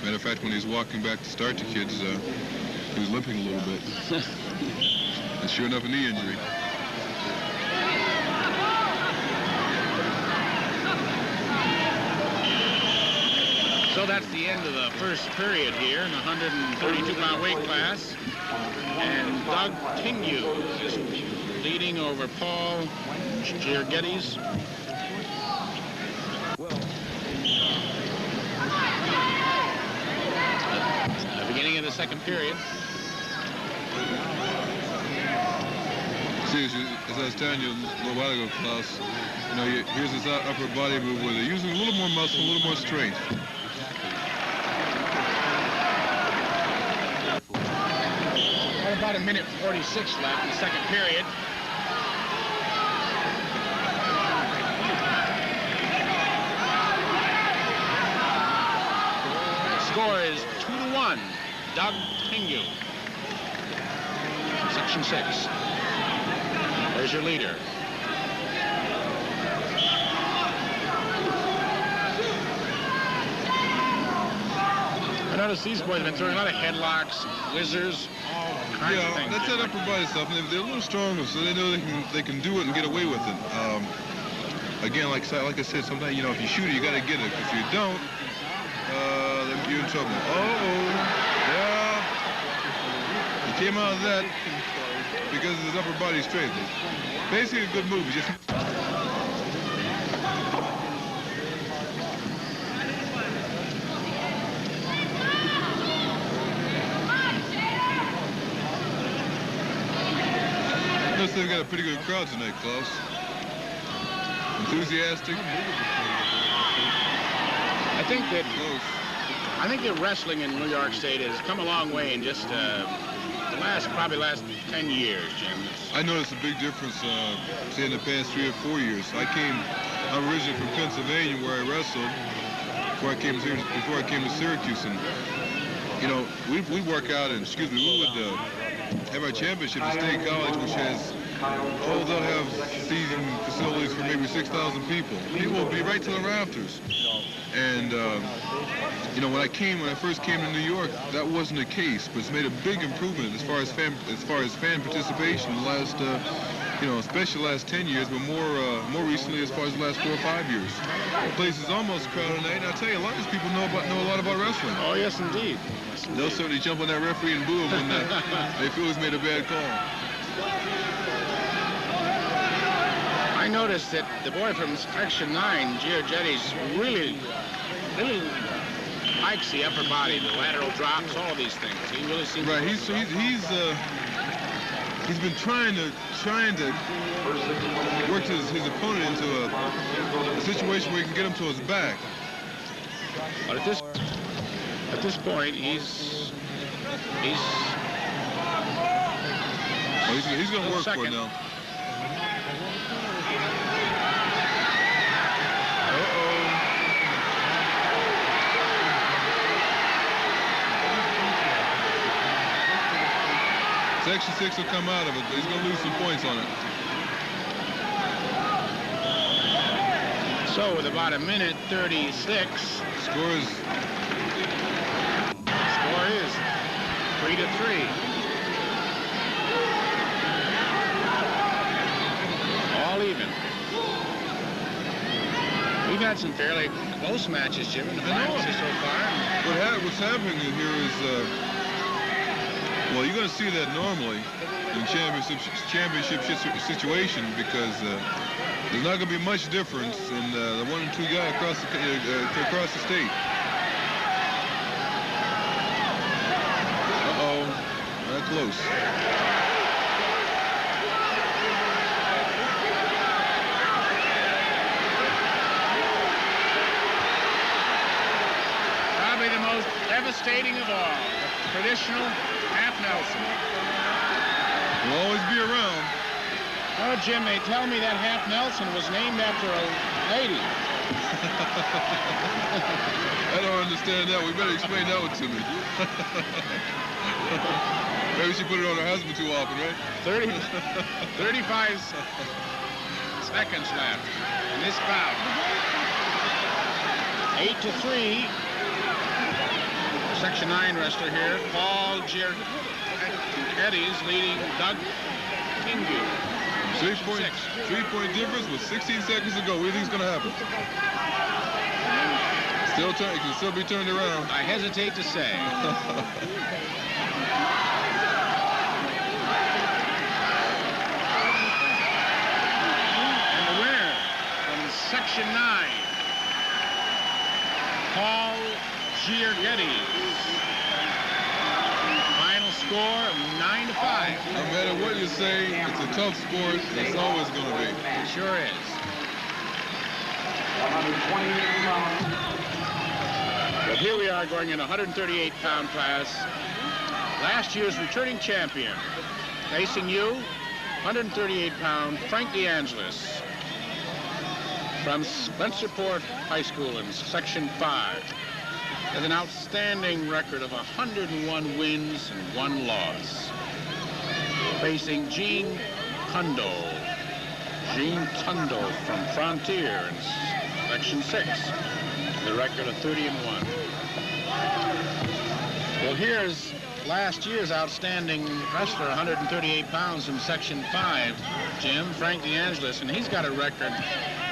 Matter of fact, when he's walking back to start the kids, he was limping a little bit. And sure enough, a knee injury.
So that's the end of the first period here in the 132-pound weight class. And Doug Tignew is leading over Paul Geddes. The beginning of the second period.
See, as I was telling you a little while ago, Klaus, you know, here's this upper body move where they're using a little more muscle, a little more strength.
About 1:46 left in the second period. The score is 2-1. Doug Tignew. Section 6. There's your leader. I notice these boys have been throwing a lot of headlocks, whizzers, all kinds of things.
That's that upper body stuff. And they're a little stronger, so they know they can do it and get away with it. Again, like I said, sometimes, you know, if you shoot it, you got to get it. If you don't, then you're in trouble. Yeah. He came out of that because of his upper body strength. Basically a good move. Just notice they've got a pretty good crowd tonight, Klaus. Enthusiastic.
I think that wrestling in New York State has come a long way in just the Probably last 10 years, Jim.
I noticed a big difference, say in the past 3 or 4 years. I'm originally from Pennsylvania, where I wrestled before I came to Syracuse, and you know, we work out, and we would have our championship at State College, which has, they'll have seating facilities for maybe 6,000 people. People will be right to the rafters. And you know, when I first came to New York, that wasn't the case, but it's made a big improvement as far as fan participation in the last, you know, especially the last 10 years, but more recently as far as the last 4 or 5 years. The place is almost crowded tonight, and I tell you, a lot of these people know a lot about wrestling.
Oh, yes, indeed.
They'll certainly jump on that referee and boo him when they feel he's made a bad call.
I noticed that the boy from Section 9, Giorgetti's, really likes the upper body, the lateral drops, all of these things. He really seems
right. He's been trying to work his opponent into a situation where he can get him to his back.
But at this point, he's
going to work for it now. Section 6 will come out of it, but he's going to lose some points on it.
So with about 1:36,
score is
3-3. All even. We've had some fairly close matches, Jim, in the finals so far.
What's happening here is, well, you're going to see that normally in championship situation, because there's not going to be much difference in the 1 and 2 guy across the state. Not close.
Probably the most devastating of all, the traditional half Nelson.
Will always be around.
Oh, Jim, they tell me that half Nelson was named after a lady.
I don't understand that. We better explain that one to me. Maybe she put it on her husband too often, right?
35 seconds left in this bout. 8-3. Section 9 wrestler here, Paul Giorgetti's leading Doug Kingu.
3-point difference with 16 seconds to go. What do you think is going to happen? It can still be turned around.
I hesitate to say. And the winner from Section 9, Paul Giorgetti. Final score of 9-5.
No matter what you say, it's a tough sport. It's always going to be.
It sure is.
128 pounds.
But here we are going in 138-pound class. Last year's returning champion. Facing you, 138-pound Frank DeAngelis from Spencerport High School in Section 5. Has an outstanding record of 101 wins and 1 loss. Facing Gene Tundo from Frontier in Section 6. The record of 30-1. Well, here's last year's outstanding wrestler, 138 pounds from Section 5, Jim, Frank DeAngelis, and he's got a record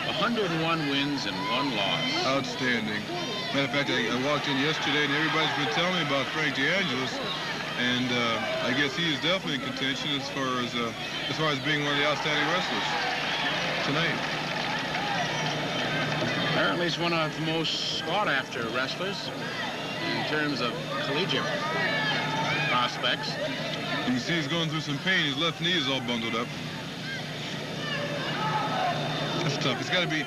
of 101 wins and 1 loss.
Outstanding. Matter of fact, I walked in yesterday, and everybody's been telling me about Frank DeAngelis, and I guess he is definitely in contention as far as being one of the outstanding wrestlers tonight.
Apparently he's one of the most sought-after wrestlers in terms of collegiate prospects.
You can see he's going through some pain. His left knee is all bundled up. That's tough. It's got to be,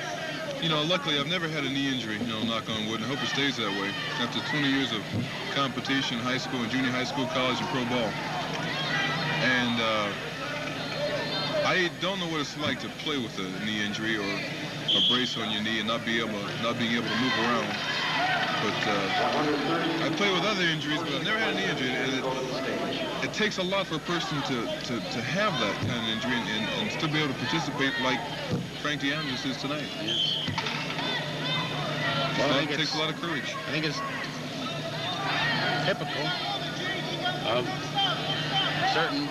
you know, luckily I've never had a knee injury, you know, knock on wood, and I hope it stays that way after 20 years of competition, high school and junior high school, college, and pro ball. And I don't know what it's like to play with a knee injury or a brace on your knee and not being able to move around. But I play with other injuries, but I've never had a knee injury. It takes a lot for a person to have that kind of injury and still be able to participate like Frank DeAngelis is tonight.
Yes. Well,
It takes a lot of courage.
I think it's typical of certain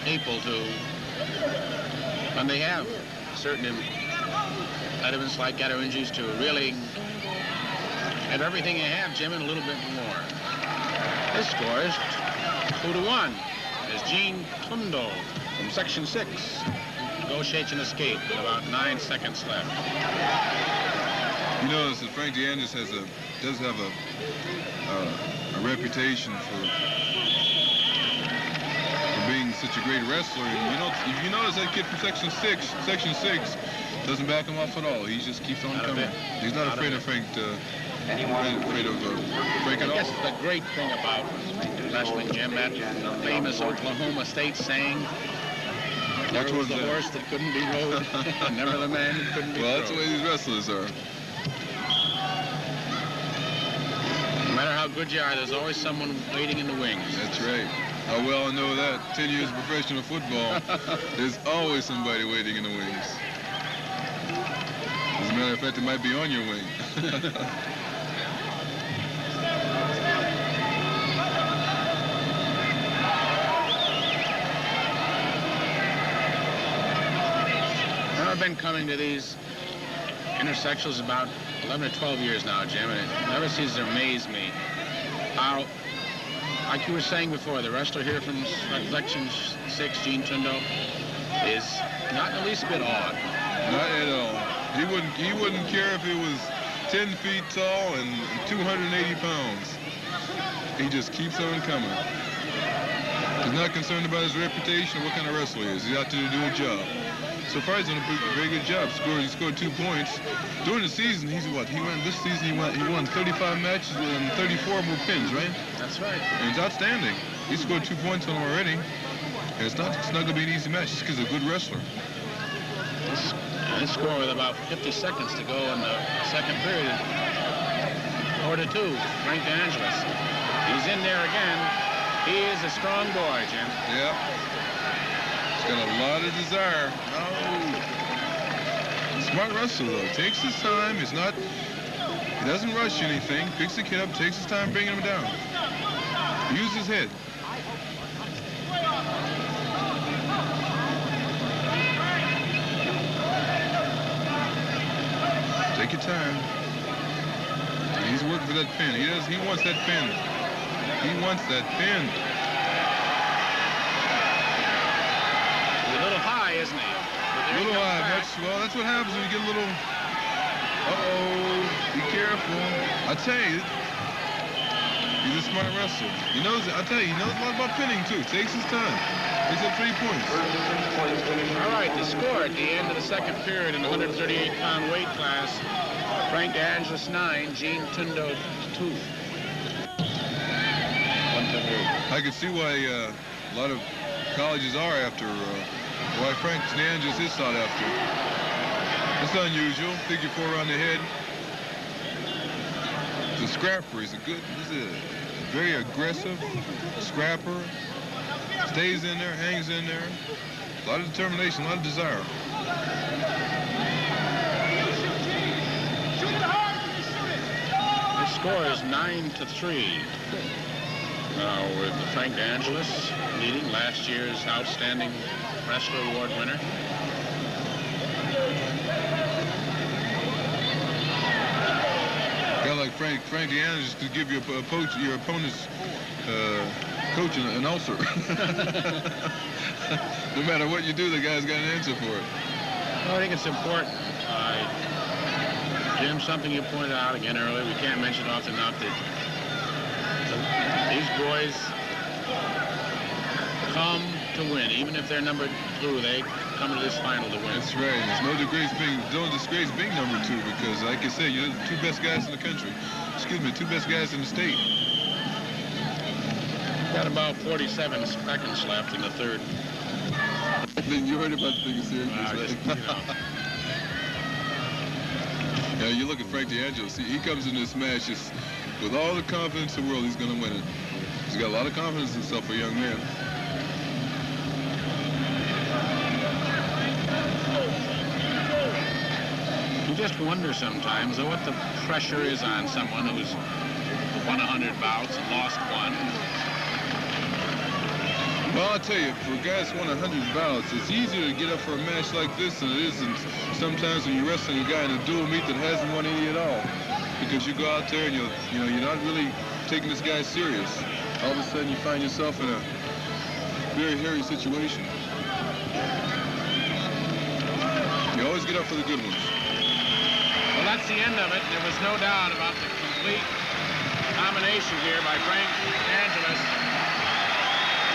people when they have certain impediments like gather injuries, to really have everything you have, Jim, and a little bit more. This score is 2-1. As Gene Tundo from Section 6 negotiates an escape with about 9 seconds left.
You notice that Frank DeAngelis does have a reputation for being such a great wrestler. And if you notice that kid from Section 6 doesn't back him off at all. He just keeps on coming. He's not afraid of Frank. Frank at all.
I guess the great thing about wrestling, Jim, that famous Oklahoma State saying, never was the horse that couldn't be rode, never the man that couldn't be
Well, that's the way these wrestlers are.
No matter how good you are, there's always someone waiting in the wings.
That's right. How well I know that. 10 years of professional football, there's always somebody waiting in the wings. As a matter of fact, it might be on your wing.
I've been coming to these intersectionals about 11 or 12 years now, Jim, and it never ceases to amaze me how, like you were saying before, the wrestler here from Section 6, Gene Tundo, is not in the least bit odd.
Not at all. He wouldn't care if it was 10 feet tall and 280 pounds. He just keeps on coming. He's not concerned about his reputation or what kind of wrestler he is. He's out there to do a job. So far, he's done a very good job. He scored 2 points. During the season, this season he won 35 matches and 34 more pins, right?
That's right.
And it's outstanding. He scored 2 points on him already. And it's not going to be an easy match just because he's a good wrestler.
This score with about 50 seconds to go in the second period. 4-2, Frank DeAngelis. He's in there again. He is a strong boy, Jim.
Yeah. He's got a lot of desire. Oh. Smart wrestler, though. Takes his time. He doesn't rush anything. Picks the kid up, takes his time bringing him down. Use his head. Take your time. He's working for that pin. He wants that pin. He wants that pin.
He's a little high, isn't he?
A little high. That's what happens when you get a little... Uh-oh. Be careful. I tell you, he's a smart wrestler. He knows a lot about pinning, too. Takes his time. He's at 3 points.
All right, the score at the end of the second period in the 138-pound weight class, Frank DeAngelis 9, Gene Tundo 2.
I can see why a lot of colleges are after, why Frank DeAngelis is sought after. It's unusual. Figure 4 around the head. He's a scrapper. He's a very aggressive scrapper. Stays in there, hangs in there. A lot of determination, a lot of desire.
The score is 9-3. Now with Frank DeAngelis leading, last year's Outstanding Wrestler Award winner.
A guy like Frank DeAngelis could give your opponent's coach an ulcer. No matter what you do, the guy's got an answer for it.
Well, I think it's important. Jim, something you pointed out again earlier, we can't mention often enough that these boys come to win. Even if they're number 2, they come to this final to win.
That's right. There's no disgrace being number 2 because, like I said, you're the 2 best guys in the country. Excuse me, 2 best guys in the state.
Got about 47 seconds left in the third.
Then you heard about the thing in Syracuse, right? Yeah, you look at Frank D'Angelo. See, he comes in this match just with all the confidence in the world he's going to win it. He's got a lot of confidence in himself for a young man.
You just wonder sometimes what the pressure is on someone who's won 100 bouts and lost one.
Well, I'll tell you, for guys who won 100 bouts, it's easier to get up for a match like this than it is sometimes when you're wrestling a guy in a dual meet that hasn't won any at all. Because you go out there and you're not really taking this guy serious. All of a sudden you find yourself in a very hairy situation. You always get up for the good ones.
Well, that's the end of it. There was no doubt about the complete domination here by Frank D'Angelis.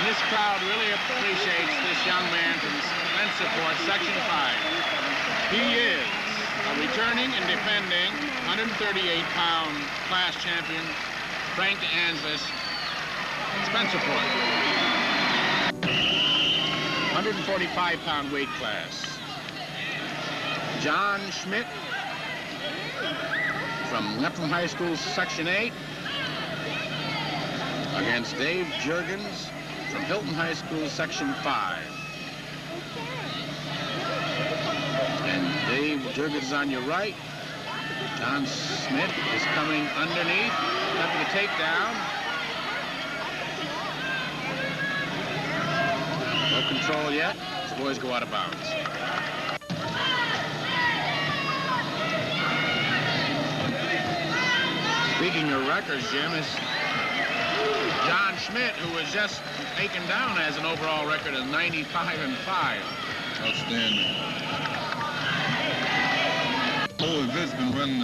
And this crowd really appreciates this young man from Spencerport, Section 5. He is a returning and defending 138-pound class champion, Frank D'Angelis, Spencerport. 145-pound weight class. John Schmidt from Nephilim High School, Section 8, against Dave Juergens from Hilton High School, Section 5. And Dave Juergens is on your right. John Schmidt is coming underneath, having a takedown. No control yet. The boys go out of bounds. Speaking of records, Jim, is John Schmidt, who was just taken down, has an overall record of 95-5.
Outstanding. The whole event's been run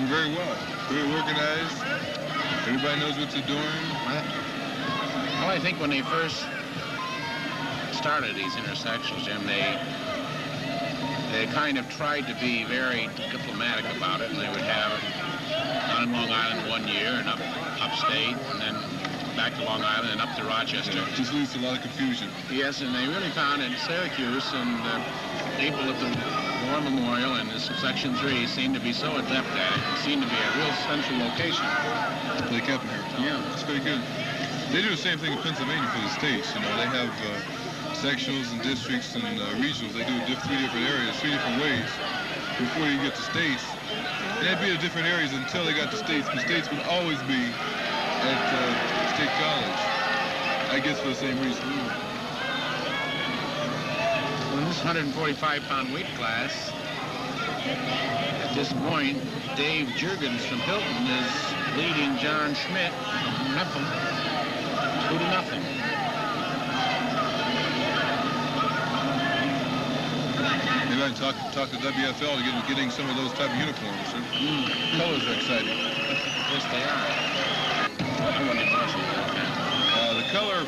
very well. Very organized. Everybody knows what they're doing.
Well, I think when they first started these intersections, Jim, they kind of tried to be very diplomatic about it, and they would have it on Long Island one year and upstate, and then back to Long Island and up to Rochester.
Yeah, just leads to a lot of confusion.
Yes, and they really found in Syracuse, and people at the War Memorial and this Section 3 seemed to be so adept at it. It seemed to be a real central location.
They kept it here.
Yeah.
It's very good. They do the same thing in Pennsylvania for the states. You know, they have sectionals and districts and regionals. They do three different areas, three different ways before you get to states. They'd be at different areas until they got to states, but states would always be at State College. I guess for the same reason.
Well, this 145-pound weight class, at this point, Dave Juergens from Hilton is leading John Schmidt from Nephilim 2-0.
Maybe I can talk to WFL to get getting some of those type of uniforms. Colors are exciting.
Yes, they are. I wouldn't imagine that.
The color,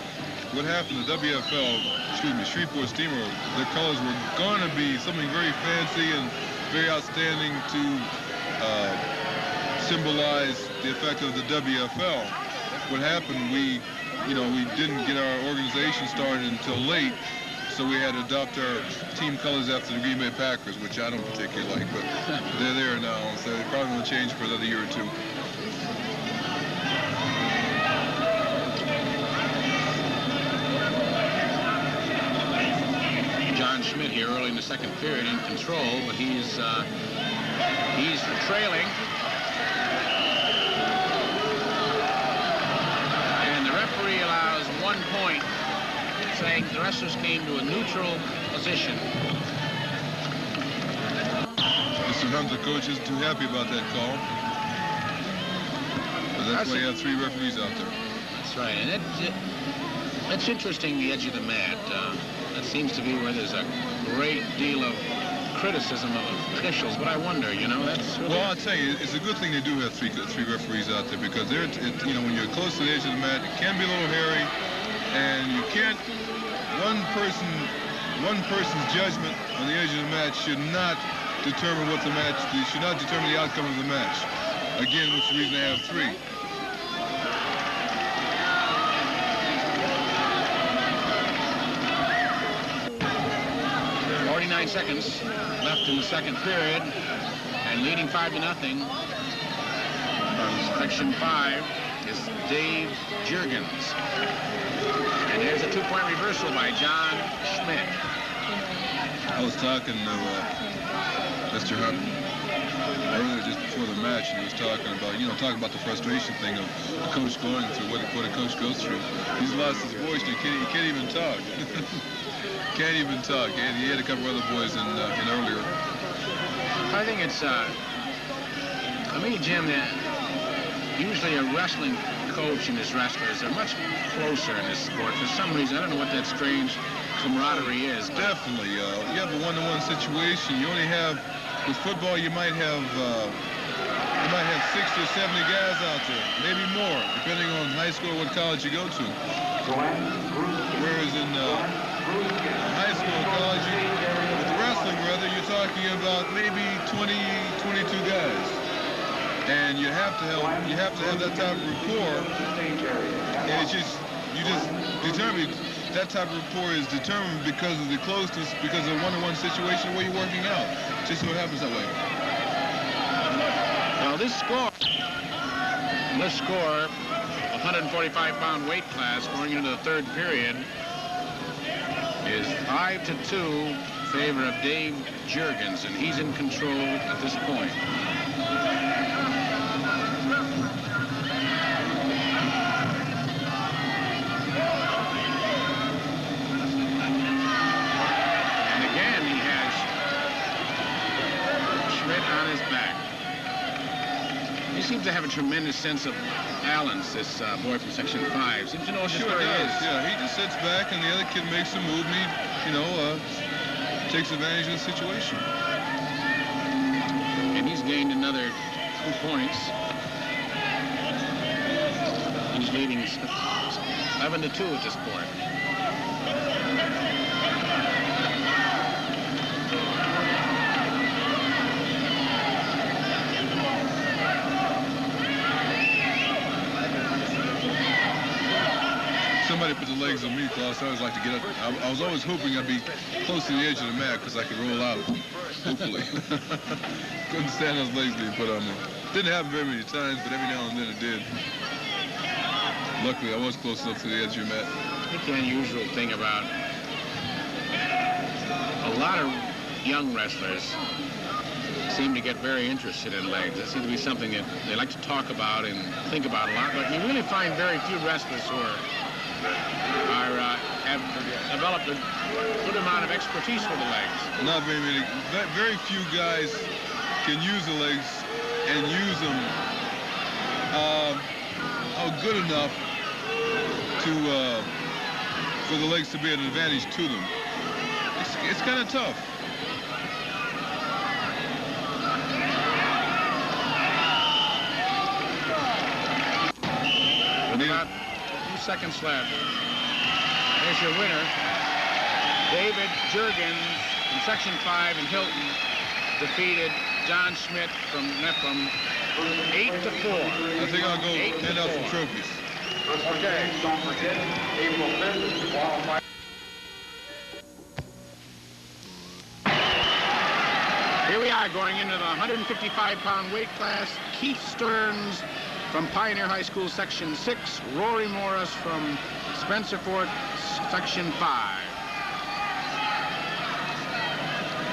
what happened to WFL, excuse me, Shreveport Steamer, their colors were going to be something very fancy and very outstanding to symbolize the effect of the WFL. What happened, we didn't get our organization started until late, so we had to adopt our team colors after the Green Bay Packers, which I don't particularly like, but they're there now, so they probably won't change for another year or two.
John Schmidt here early in the second period in control, but he's trailing. And the referee allows 1 point, saying the wrestlers came to a neutral position.
Sometimes the coach isn't too happy about that call. But that's why you have 3 referees out there.
That's right, and that's interesting, the edge of the mat. That seems to be where there's a great deal of criticism of officials, but I wonder, that's really...
Well, I'll tell you, it's a good thing they do have three referees out there, because when you're close to the edge of the mat, it can be a little hairy, and you can't... One person's judgment on the edge of the match should not determine should not determine the outcome of the match. Again, which is the reason they have 3.
9 seconds left in the second period, and leading 5-0 from Section 5 is Dave Juergens. And there's a 2-point reversal by John Schmidt.
I was talking to Mr. Hunt earlier just before the match, and he was talking about the frustration thing of a coach going through what a coach goes through. He's lost his voice. He can't even talk. Can't even talk. He had a couple other boys in earlier.
I think it's, to me, Jim, that usually a wrestling coach and his wrestlers are much closer in this sport. For some reason, I don't know what that strange camaraderie is.
Definitely. You have a one-to-one situation. You only have, with football, you might have 60 or 70 guys out there, maybe more, depending on high school or what college you go to. Whereas in high school or college, with wrestling, rather, you're talking about maybe 20, 22 guys. And you have to have that type of rapport. And it's just, you just determine, that type of rapport is determined because of the closeness, because of a one-to-one situation where you're working out. Just what happens that way.
Well, this score, 145-pound weight class going into the third period, is 5-2 in favor of Dave Juergens, and he's in control at this point. And again, he has Schmidt on his back. He seems to have a tremendous sense of balance, this boy from Section 5. Seems to know just where he is.
Yeah, he just sits back and the other kid makes a move and he, takes advantage of the situation.
And he's gained another 2 points. He's leading 11-2 at this point.
Somebody put the legs on me, Klaus. I always like to get up. I was always hoping I'd be close to the edge of the mat because I could roll out, hopefully. Couldn't stand those legs being put on me. Didn't happen very many times, but every now and then it did. Luckily, I was close enough to the edge of your mat.
I think the unusual thing about a lot of young wrestlers seem to get very interested in legs. That seems to be something that they like to talk about and think about a lot, but you really find very few wrestlers who have developed a good amount of expertise with the legs.
Not very many. Very few guys can use the legs and use them good enough for the legs to be an advantage to them. It's kind of tough.
With about 2 seconds left. There's your winner, David Juergens from Section 5 in Hilton, defeated John Schmidt from Nephilim 8-4.
I think I'll go hand out some trophies.
Okay, don't forget, April 5th, qualify.
Here we are going into the 155-pound weight class. Keith Stearns from Pioneer High School, Section 6. Rory Morris from Spencer Fort, Section 5.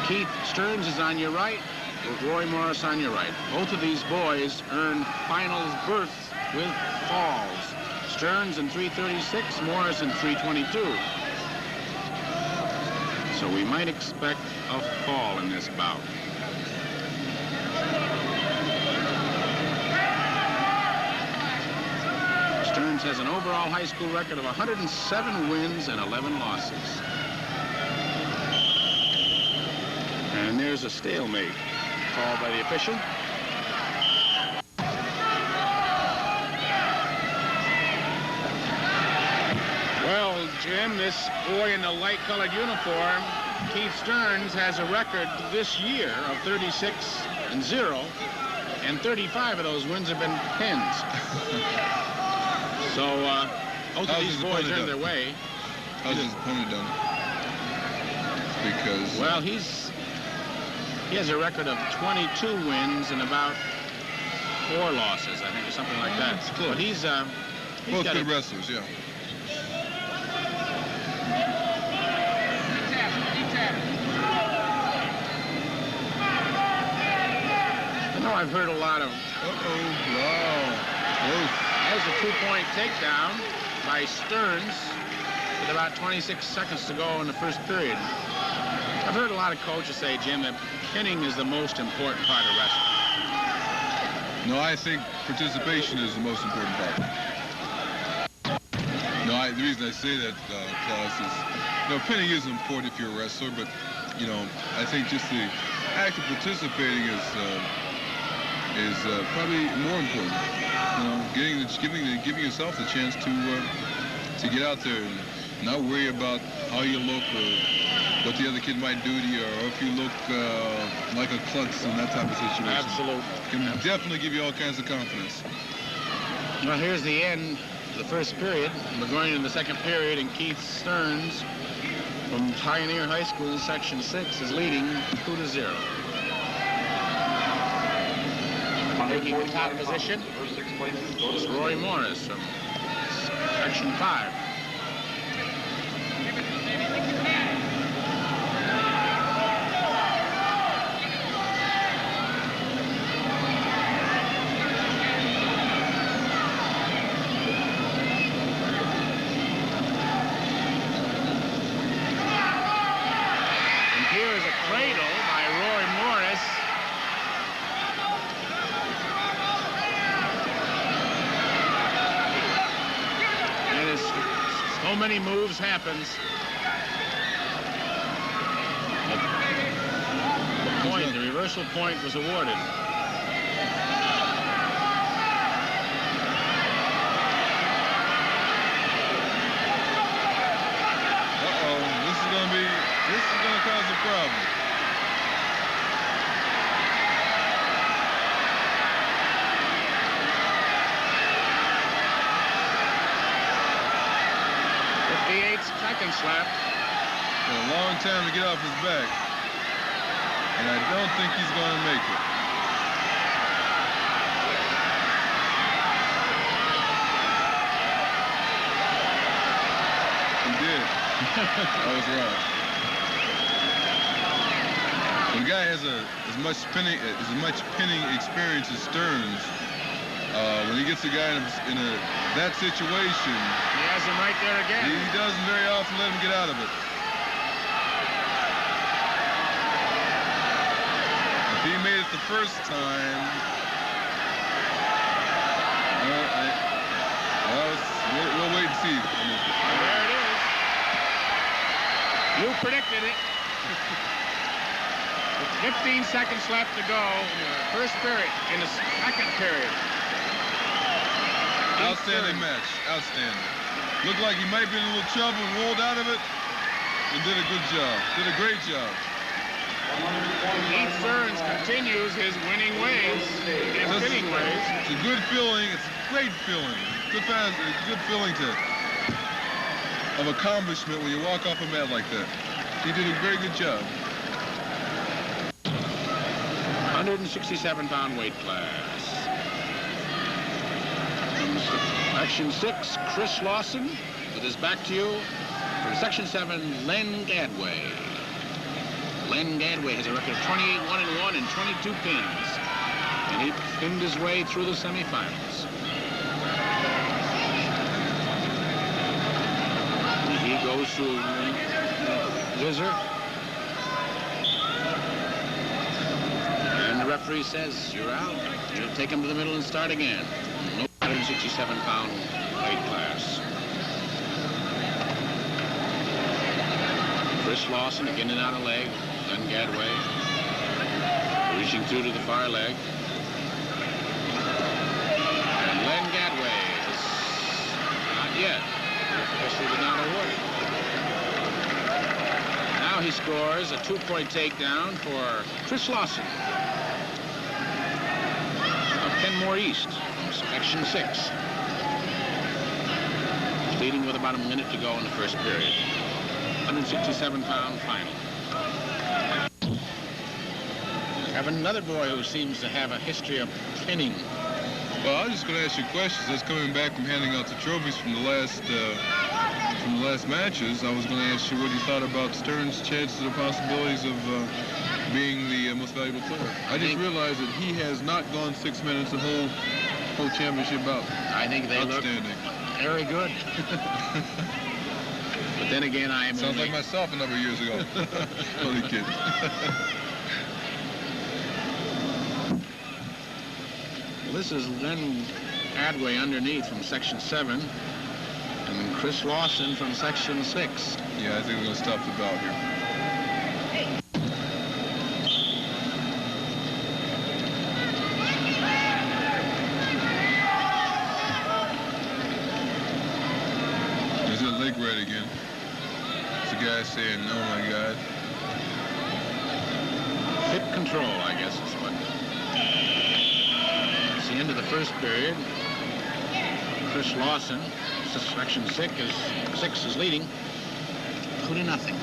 Keith Stearns is on your right, with Rory Morris on your right. Both of these boys earned finals berths with falls. Stearns in 336, Morris in 322. So we might expect a fall in this bout. Stearns has an overall high school record of 107 wins and 11 losses. And there's a stalemate called by the official. Well, Jim, this boy in the light-colored uniform, Keith Stearns, has a record this year of 36-0, and 35 of those wins have been pins. So, both of these boys earned their way.
How's his opponent done? because...
Well, he has a record of 22 wins and about 4 losses, I think, or something like that.
But
he's
both
got
good wrestlers, yeah.
You know, I've heard a lot of...
Wow. Close.
There's a 2-point takedown by Stearns with about 26 seconds to go in the first period. I've heard a lot of coaches say, Jim, that pinning is the most important part of wrestling.
No, I think participation is the most important part. No, the reason I say that, Klaus, is, pinning is important if you're a wrestler, but, I think just the act of participating is probably more important. Giving yourself the chance to get out there and not worry about how you look or what the other kid might do to you, or if you look like a klutz in that type of situation.
Absolutely.
Can definitely give you all kinds of confidence.
Well, here's the end of the first period. We're going into the second period, and Keith Stearns from Pioneer High School, Section 6, is leading 2-0. Taking the top position is Roy Morris from Section 5. And here is a cradle by Roy Morris. So many moves happens. The reversal point was awarded.
This is gonna cause a problem.
Second slap.
A long time to get off his back. And I don't think he's going to make it. He did. I was right. When a guy has as much pinning experience as Stearns, when he gets a guy in that situation,
he has him right there again.
He doesn't very often let him get out of it. If he made it the first time, we'll wait and see.
There it is. You predicted it. With 15 seconds left to go in the first period, in the second period.
Outstanding match. Outstanding. Looked like he might be in a little trouble, rolled out of it, and did a good job. Did a great job.
Keith Stearns continues his winning ways and pinning ways.
It's a good feeling. It's a great feeling. Good feeling of accomplishment when you walk off a mat like that. He did a very good job.
167-pound weight class. Section 6, Chris Lawson, with his back to you. From Section 7, Len Gadway. Len Gadway has a record of 28-1-1 and 22 pins. And he pinned his way through the semifinals. He goes to Whizzer. And the referee says, you're out. You'll take him to the middle and start again. 167-pound weight class. Chris Lawson again and out of leg. Len Gadway reaching through to the far leg. And Len Gadway is not yet. Officially did not award it. Now he scores a 2-point takedown for Chris Lawson of Kenmore East. Section 6. Leading with about a minute to go in the first period. 167-pound final. have another boy who seems to have a history of pinning.
Well, I was just going to ask you questions. That's coming back from handing out the trophies from the last matches. I was going to ask you what you thought about Stern's chances or possibilities of being the most valuable player. I just realized that he has not gone 6 minutes the whole championship bout.
I think they look very good. But then again, I am
Sounds like myself a number of years ago. Only kidding.
Well, this is Len Adway underneath from Section 7, and then Chris Lawson from Section 6.
Yeah, I think we're going to stop the bout here. There's a leg right again. It's a guy saying, oh my God.
Hip control, I guess is what. It's the end of the first period. Chris Lawson, Section 6 is leading 2-0.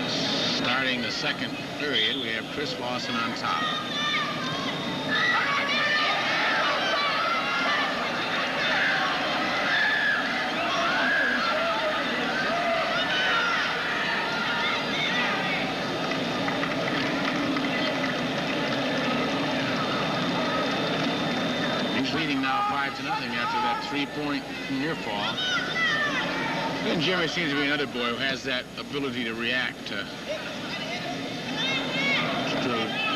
Starting the second period, we have Chris Lawson on top. Leading now 5-0 after that 3-point near fall. Then Jimmy seems to be another boy who has that ability to react to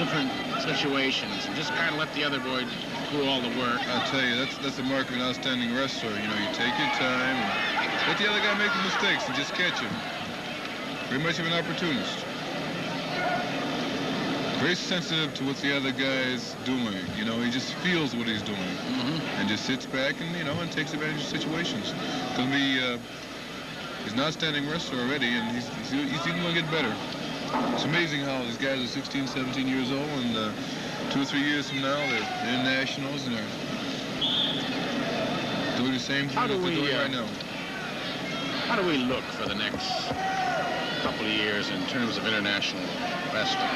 different situations and just kind of let the other boy do all the work.
I'll tell you, that's the mark of an outstanding wrestler. You know, you take your time and let the other guy make the mistakes and just catch him. Very much of an opportunist. Very sensitive to what the other guy's doing. You know, he just feels what he's doing and just sits back and, you know, and takes advantage of situations. He's an outstanding wrestler already, and he's even going to get better. It's amazing how these guys are 16, 17 years old, and 2 or 3 years from now, they're in nationals and they're doing the same thing that they're doing right now.
How do we look for the next couple of years in terms of international wrestling?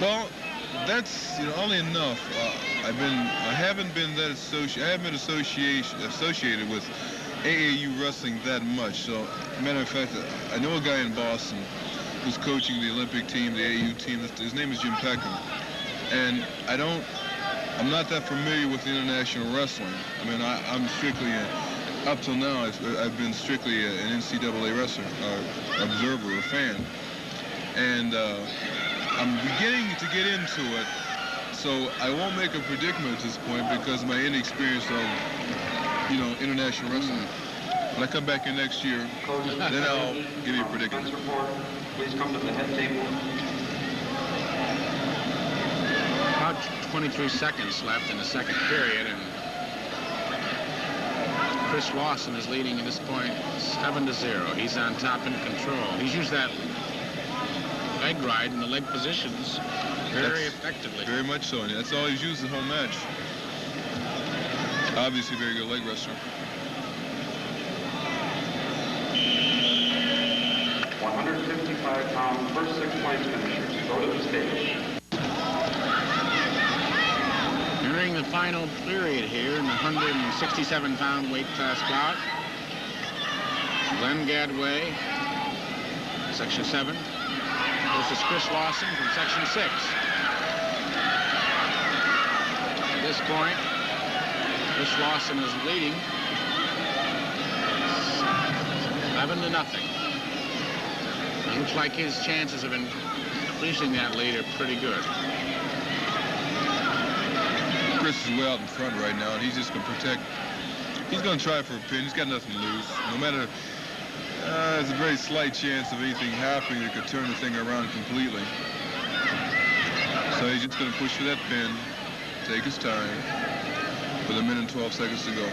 Well, that's, you know, oddly enough, I haven't been associated with AAU wrestling that much. So, matter of fact, I know a guy in Boston who's coaching the Olympic team, the AAU team. His name is Jim Peckham, and I'm not that familiar with the international wrestling. I mean, I'm strictly up till now, I've been strictly an NCAA wrestler, observer, a fan, and I'm beginning to get into it, so I won't make a predicament at this point because of my inexperience of, you know, international wrestling. When I come back in next year, then I'll give you a predicament.
Please come to the head table.
About 23 seconds left in the second period, and Chris Lawson is leading at this point 7-0. He's on top in control. He's used that leg ride in the leg positions very effectively.
Very much so, and that's all he's used the whole match. Obviously, very good leg wrestler.
155-pound first 6 place finishers. Go to the stage.
Entering the final period here in the 167-pound weight class bout. Glenn Gadway, Section 7, versus Chris Lawson from Section 6. At this point, Chris Lawson is leading 11-0. It looks like his chances of increasing that lead are pretty good.
Chris is way out in front right now, and he's just going to protect. He's going to try for a pin. He's got nothing to lose. No matter, there's a very slight chance of anything happening that could turn the thing around completely. So he's just going to push for that pin, take his time, with 1 minute and 12 seconds to go.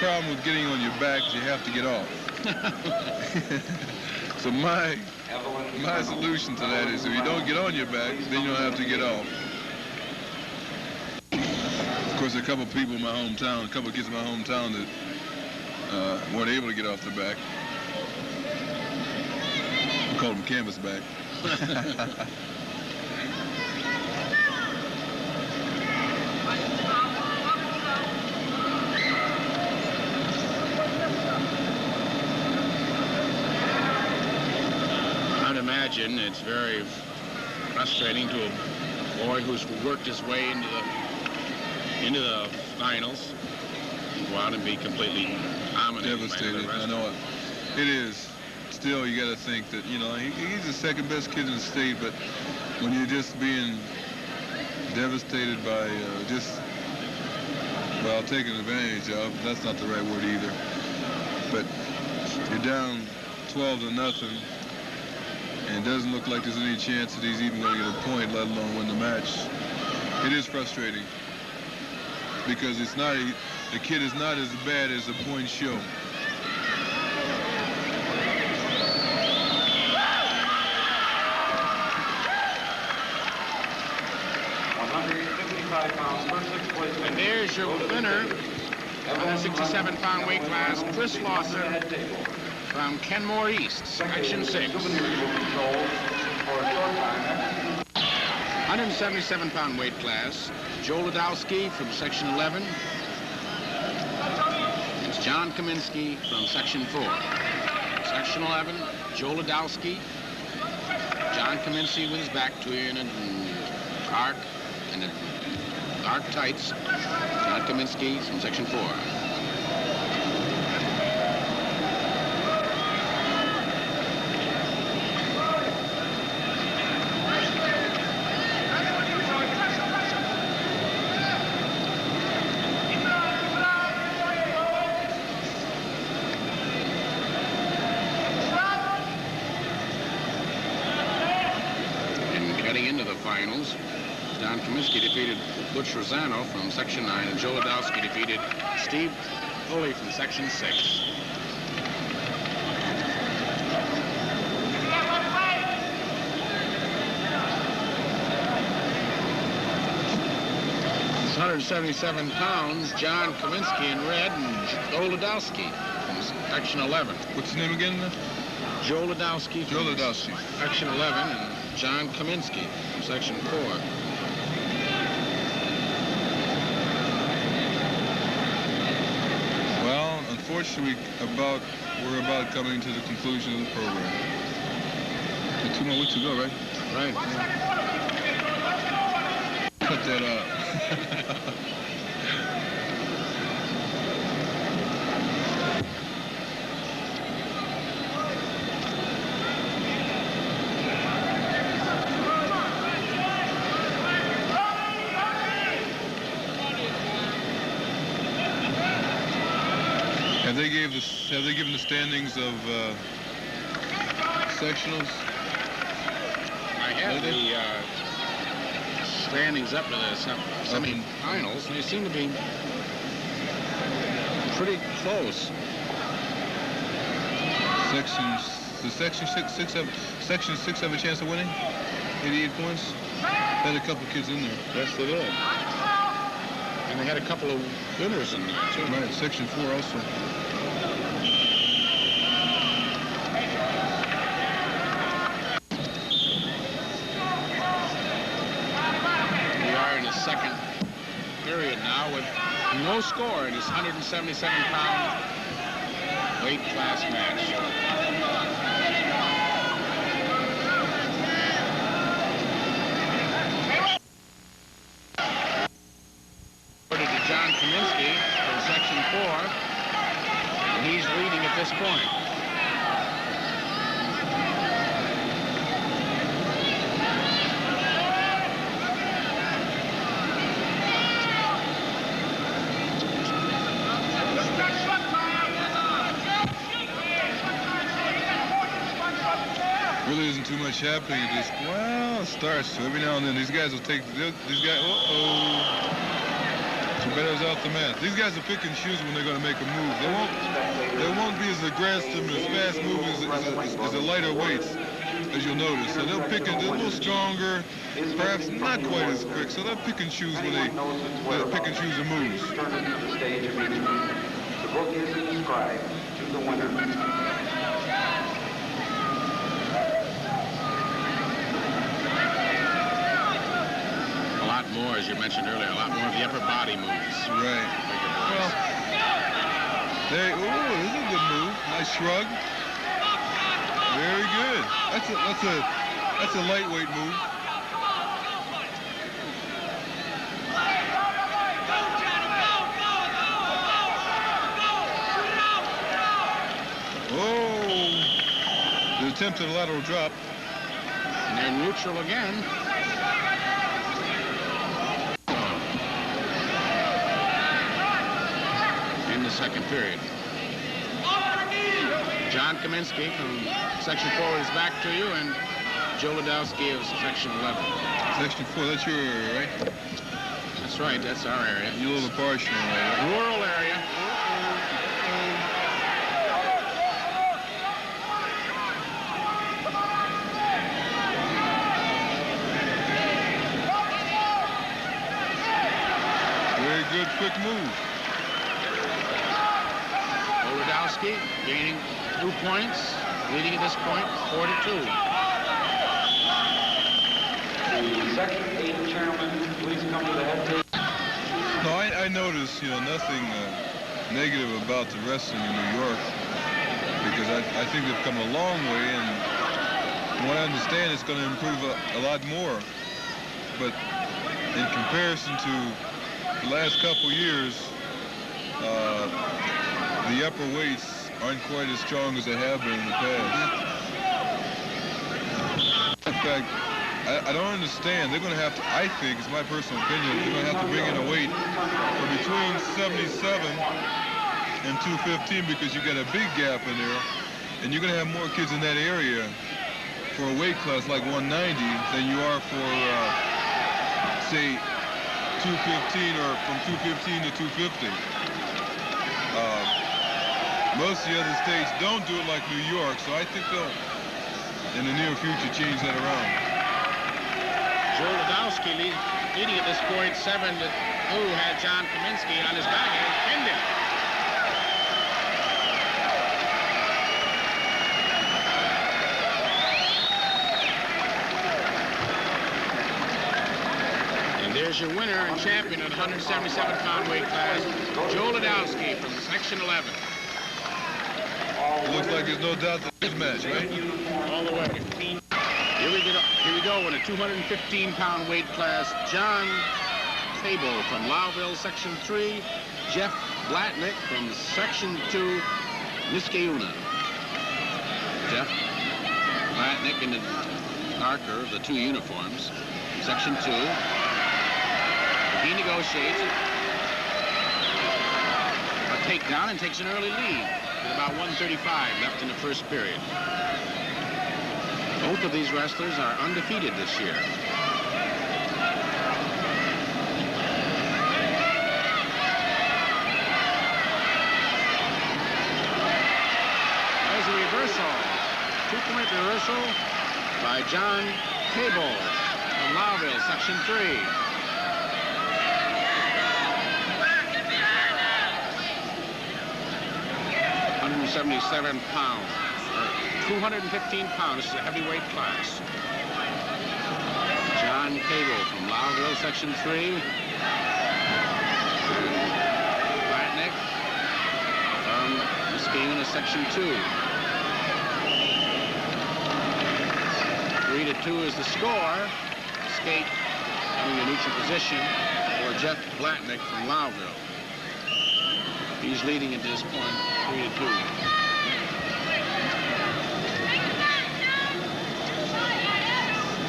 problem with getting on your back is you have to get off. So my solution to that is if you don't get on your back, then you don't have to get off. Of course, there are a couple of people in my hometown, a couple of kids in my hometown that weren't able to get off their back. We call them canvasback.
I'd imagine it's very frustrating to a boy who's worked his way into the finals and go out and be completely dominated.
Devastated. I know it is. Still, you got to think that, you know, he's the second best kid in the state, but when you're just being devastated by taken advantage of, that's not the right word either. But you're down 12-0, and it doesn't look like there's any chance that he's even going to get a point, let alone win the match. It is frustrating because the kid is not as bad as the points show.
And there's your winner in the 67-pound weight class, Chris Lawson from Kenmore East, Section 6. 177-pound weight class, Joe Ladowski from Section 11. It's John Kaminsky from Section 4. Section 11, Joe Ladowski, John Kaminsky with his back to you in a dark tights. John Kaminsky from Section 4. And getting into the finals, John Kaminsky defeated Butch Rosano from Section 9, and Joe Ladowski defeated Steve Foley from Section 6. It's 177 pounds, John Kaminsky in red, and Joe Ladowski from Section 11.
What's his name again?
Joe Ladowski from Section 11, and John Kaminsky from Section 4.
Unfortunately, we're about coming to the conclusion of the program. 2 more weeks to go, right?
Right.
Cut that out. Have they given the standings of sectionals?
I have the standings up to the semi-finals, and they seem to be pretty close.
Section 6 have a chance of winning? 88 points? Had a couple kids in there.
Yes, they did. And they had a couple of winners in there, too.
Right, Section 4 also.
Second period now with no score in this 177-pound weight class match. To John Kaminsky from Section 4, and he's leading at this point.
Really isn't too much happening. It just, well, it starts. So every now and then, these guys will take, these guys, too Betters out the man. These guys are picking shoes when they're going to make a move. They won't be as aggressive and as fast moving as the lighter weights, as you'll notice. So they're a little stronger, perhaps not quite as quick. So they're picking shoes when they're picking shoes and moves.
The book is inscribed to the winner.
A lot more, as you mentioned earlier, a lot more of the upper body moves.
Right. Well, this is a good move. Nice shrug. Very good. That's a lightweight move. Oh, the attempt at a lateral drop.
And they're neutral again. In the second period. John Kaminsky from Section 4 is back to you, and Joe Ladowski of Section 11.
Section 4, that's your area, right?
That's right, that's our area.
You're a little partial, right?
Rural area.
Very good, quick move.
Ladowski gaining 2 points, leading at this point 4-2.
The Section 8 chairman, please come to the head table.
No, I noticed, nothing negative about the wrestling in New York, because I think they've come a long way, and from what I understand, it's going to improve a lot more. But in comparison to the last couple years, the upper weights aren't quite as strong as they have been in the past. In fact, I don't understand. They're going to have to, I think, it's my personal opinion, they're going to have to bring in a weight for between 77 and 215, because you got a big gap in there, and you're going to have more kids in that area for a weight class like 190 than you are for, say, 215 or from 215 to 250. Most of the other states don't do it like New York, so I think they'll, in the near future, change that around.
Joe Ladowski leading at this point 7-2, had John Kaminsky on his back and pinned him. And there's your winner and champion at 177-pound weight class, Joe Ladowski from Section 11.
It looks like there's no doubt that this match, right?
All the way. Here we go in a 215-pound weight class. John Cable from Lowville, Section 3. Jeff Blatnick from Section 2, Niskayuna. Jeff Blatnick in the darker of the two uniforms. Section 2. He negotiates a takedown and takes an early lead. With about 1:35 left in the first period. Both of these wrestlers are undefeated this year. There's a reversal. 2-point reversal by John Cable from Lowville, Section 3. 177 pounds, or 215 pounds. This is a heavyweight class. John Cable from Lowville, Section 3. Blatnick from Niskayuna, Section 2. 3-2 is the score. Skate in a neutral position for Jeff Blatnick from Lowville. He's leading at this point, 3-2.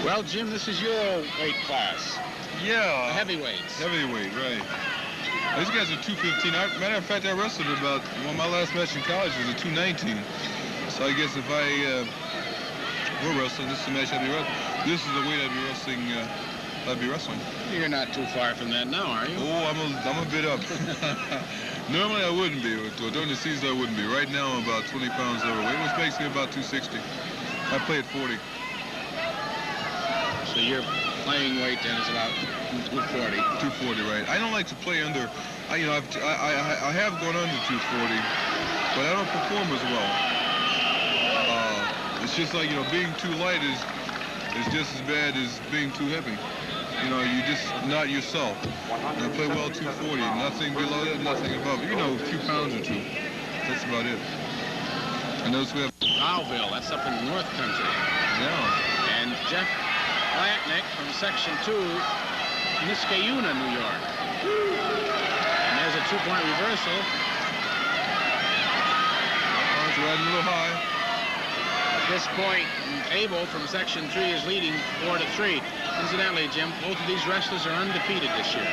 Well, Jim, this is your weight class.
Yeah.
The heavyweights.
Heavyweight, right. These guys are 215. Matter of fact, I wrestled about, well, my last match in college was a 219. So I guess if I were wrestling, this is the match I'd be wrestling. This is the weight I'd be wrestling That'd be wrestling.
You're not too far from that now, are you?
Oh, I'm a bit up. Normally I wouldn't be. During the season I wouldn't be. Right now I'm about 20 pounds overweight, which makes me about 260. I play at 40.
So your playing weight then is about 240.
240, right? I don't like to play under. I have gone under 240, but I don't perform as well. It's just like, being too light is just as bad as being too heavy. You're just not yourself. And I play well 240, nothing below that, nothing above it. A few pounds or two. That's about it. And those we have.
Bowville, that's up in the North Country.
Yeah.
And Jeff Blatnick from Section 2, Niskayuna, New York. And there's a 2-point reversal.
Oh, it's riding a little high.
At this point, Abel from Section 3 is leading 4-3. Incidentally, Jim, both of these wrestlers are undefeated this year.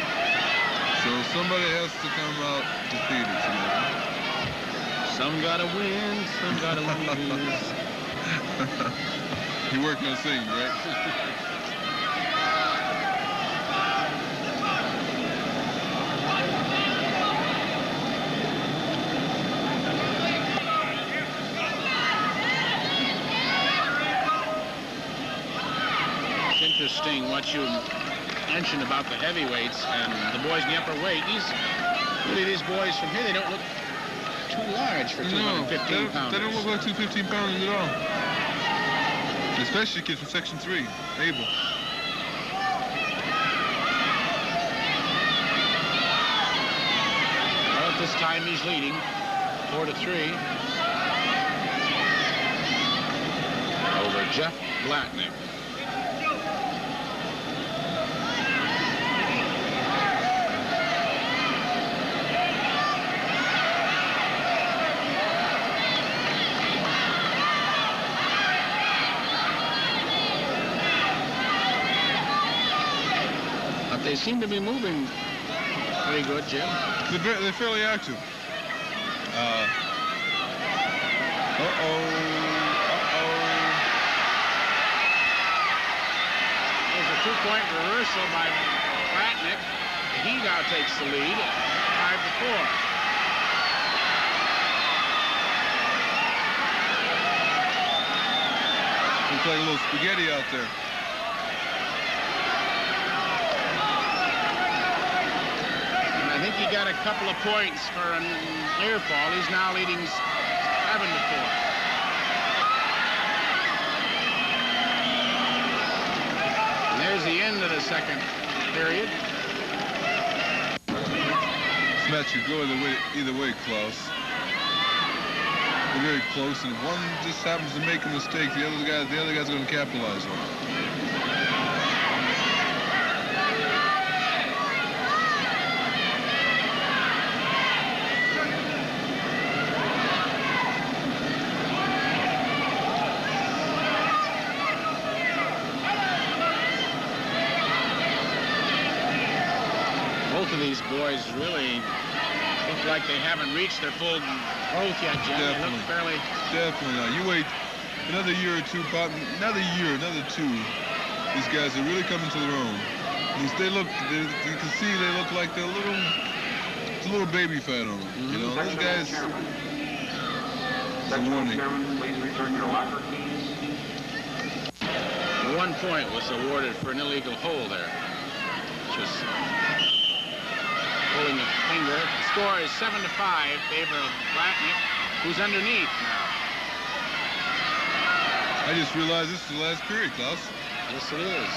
So somebody has to come out defeated tonight.
Some gotta win, some gotta lose.
You're working on singing, right?
Interesting what you mentioned about the heavyweights and the boys in the upper weight. These boys from here, they don't look too large for 215 pounds.
They don't look like 215 pounds at all. Especially kids from Section 3, Abel.
Well, at this time he's leading 4-3 over Jeff Blatnick. They seem to be moving pretty good, Jim.
They're fairly active.
There's a 2-point reversal by Blatnick. He now takes the lead, 5-4.
Looks like a little spaghetti out there.
I think he got a couple of points for an air fall. He's now leading 7-4. And there's the end of the second period.
This match could go either way, Klaus. They're very close, and if one just happens to make a mistake, the other guy's going to capitalize on it.
Both of these boys really look like they haven't reached their full growth yet, Jim. They look fairly...
Definitely not. You wait another year or two, another two, these guys are really coming to their own. You can see they look like they're a little baby fat on them. You know, those guys... It's a warning.
Please return your locker keys.
1 point was awarded for an illegal hold there. Just pulling a finger. The score is 7-5 in favor of Blatnick, who's underneath now.
I just realized this is the last period, Klaus.
Yes, it is.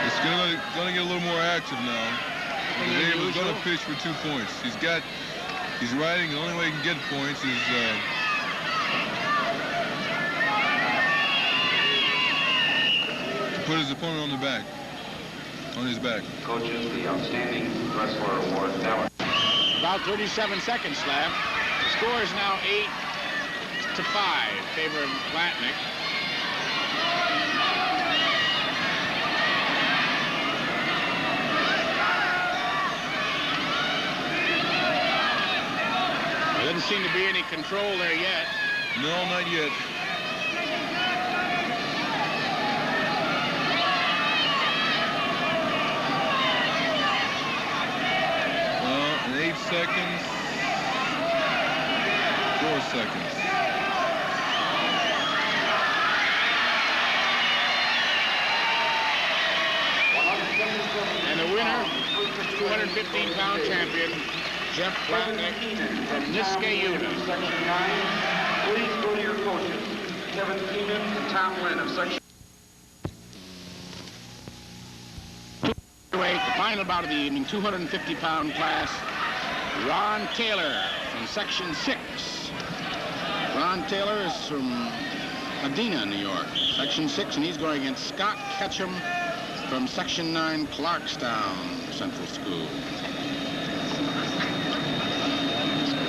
It's gonna get a little more active now. David's going to pitch for 2 points. He's riding. The only way he can get points is to put his opponent on his back.
Coaches, the Outstanding Wrestler Award.
About 37 seconds left. The score is now 8-5 in favor of Blatnick. seem to be any control there yet.
No, not yet. In 8 seconds, 4 seconds.
And the winner, 215-pound champion, Jeff Platnick from Niskayuna.
Section 9, please go to your coaches. Kevin Keenan and Tom Lynn of Section...
The final bout of the evening, 250-pound class, Ron Taylor from Section 6. Ron Taylor is from Medina, New York, Section 6, and he's going against Scott Ketchum from Section 9, Clarkstown Central School.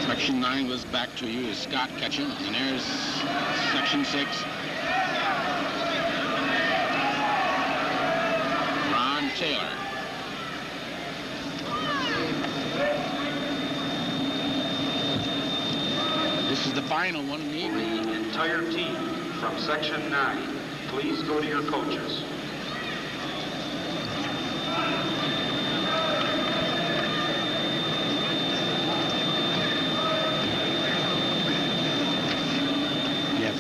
Section 9 goes back to you as Scott Ketchum, and there's Section 6. Ron Taylor. This is the final one in the evening.
The entire team from Section 9, please go to your coaches.
Yes.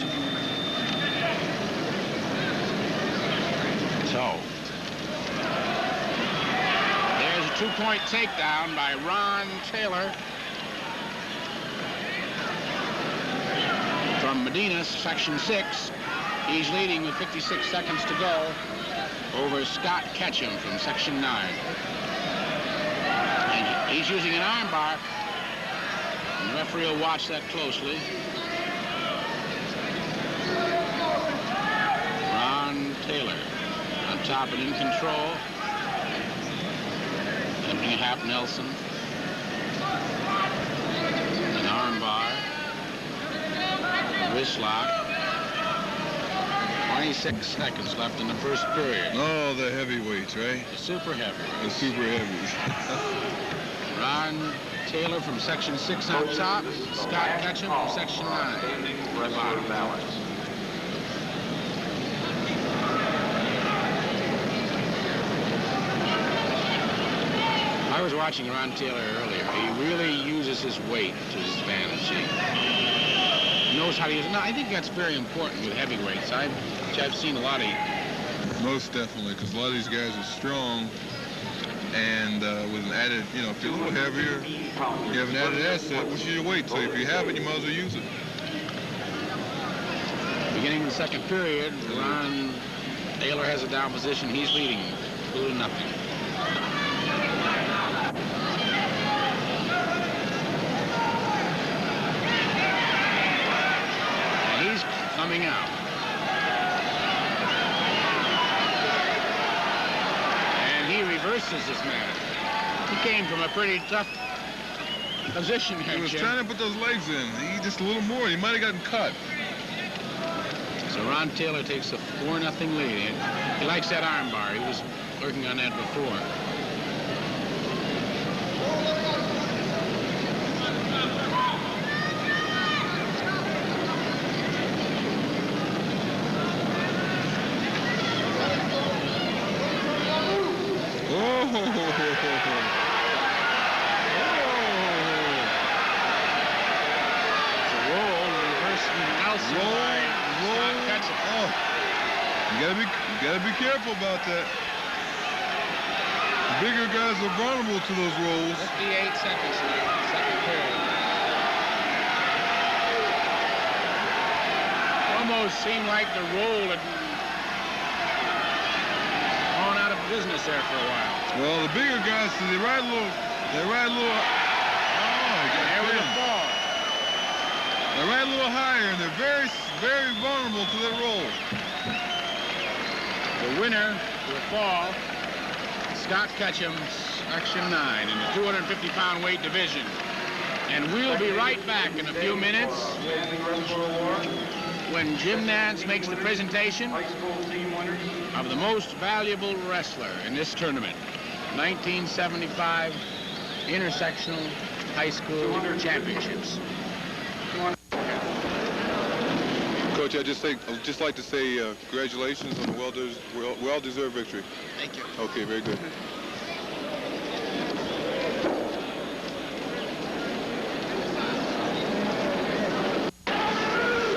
So, there's a 2-point takedown by Ron Taylor from Medina, Section 6. He's leading with 56 seconds to go over Scott Ketchum from Section 9. And he's using an arm bar. And the referee will watch that closely. Ron Taylor on top and in control. Attempting a half Nelson. An arm bar. Wrist lock. 26 seconds left in the first period.
Oh, the heavyweights, right?
The super heavyweights.
The super heavies.
Ron Taylor from Section 6 on top. Scott Ketchum from Section 9. I was watching Ron Taylor earlier. He really uses his weight to his advantage. He knows how to use it. No, I think that's very important with heavyweights. I've seen a lot of...
Most definitely, because a lot of these guys are strong, and with an added, you know, if you're a little heavier, you have an added asset, which is your weight. So if you have it, you might as well use it.
Beginning of the second period, Ron Taylor has a down position. He's leading 2-0. Coming out. And he reverses this man. He came from a pretty tough position here,
He was
Jim.
trying to put those legs in. He just a little more. He might have gotten cut.
So Ron Taylor takes a 4-0 lead. He likes that arm bar. He was working on that before.
You gotta be careful about that. The bigger guys are vulnerable to those rolls.
58 seconds left in the second period. Almost seemed like the roll had gone out of business there for a while.
Well, the bigger guys, they ride a little. Oh,
There was a fall.
They ride a little higher, and they're very, very vulnerable to their roll.
The winner will fall, Scott Ketchum, Section 9, in the 250-pound weight division. And we'll be right back in a few minutes when Jim Nance makes the presentation of the most valuable wrestler in this tournament, 1975 Intersectional High School Championships.
Coach, I'd just like to say congratulations on the well-deserved victory.
Thank you.
Okay, very good.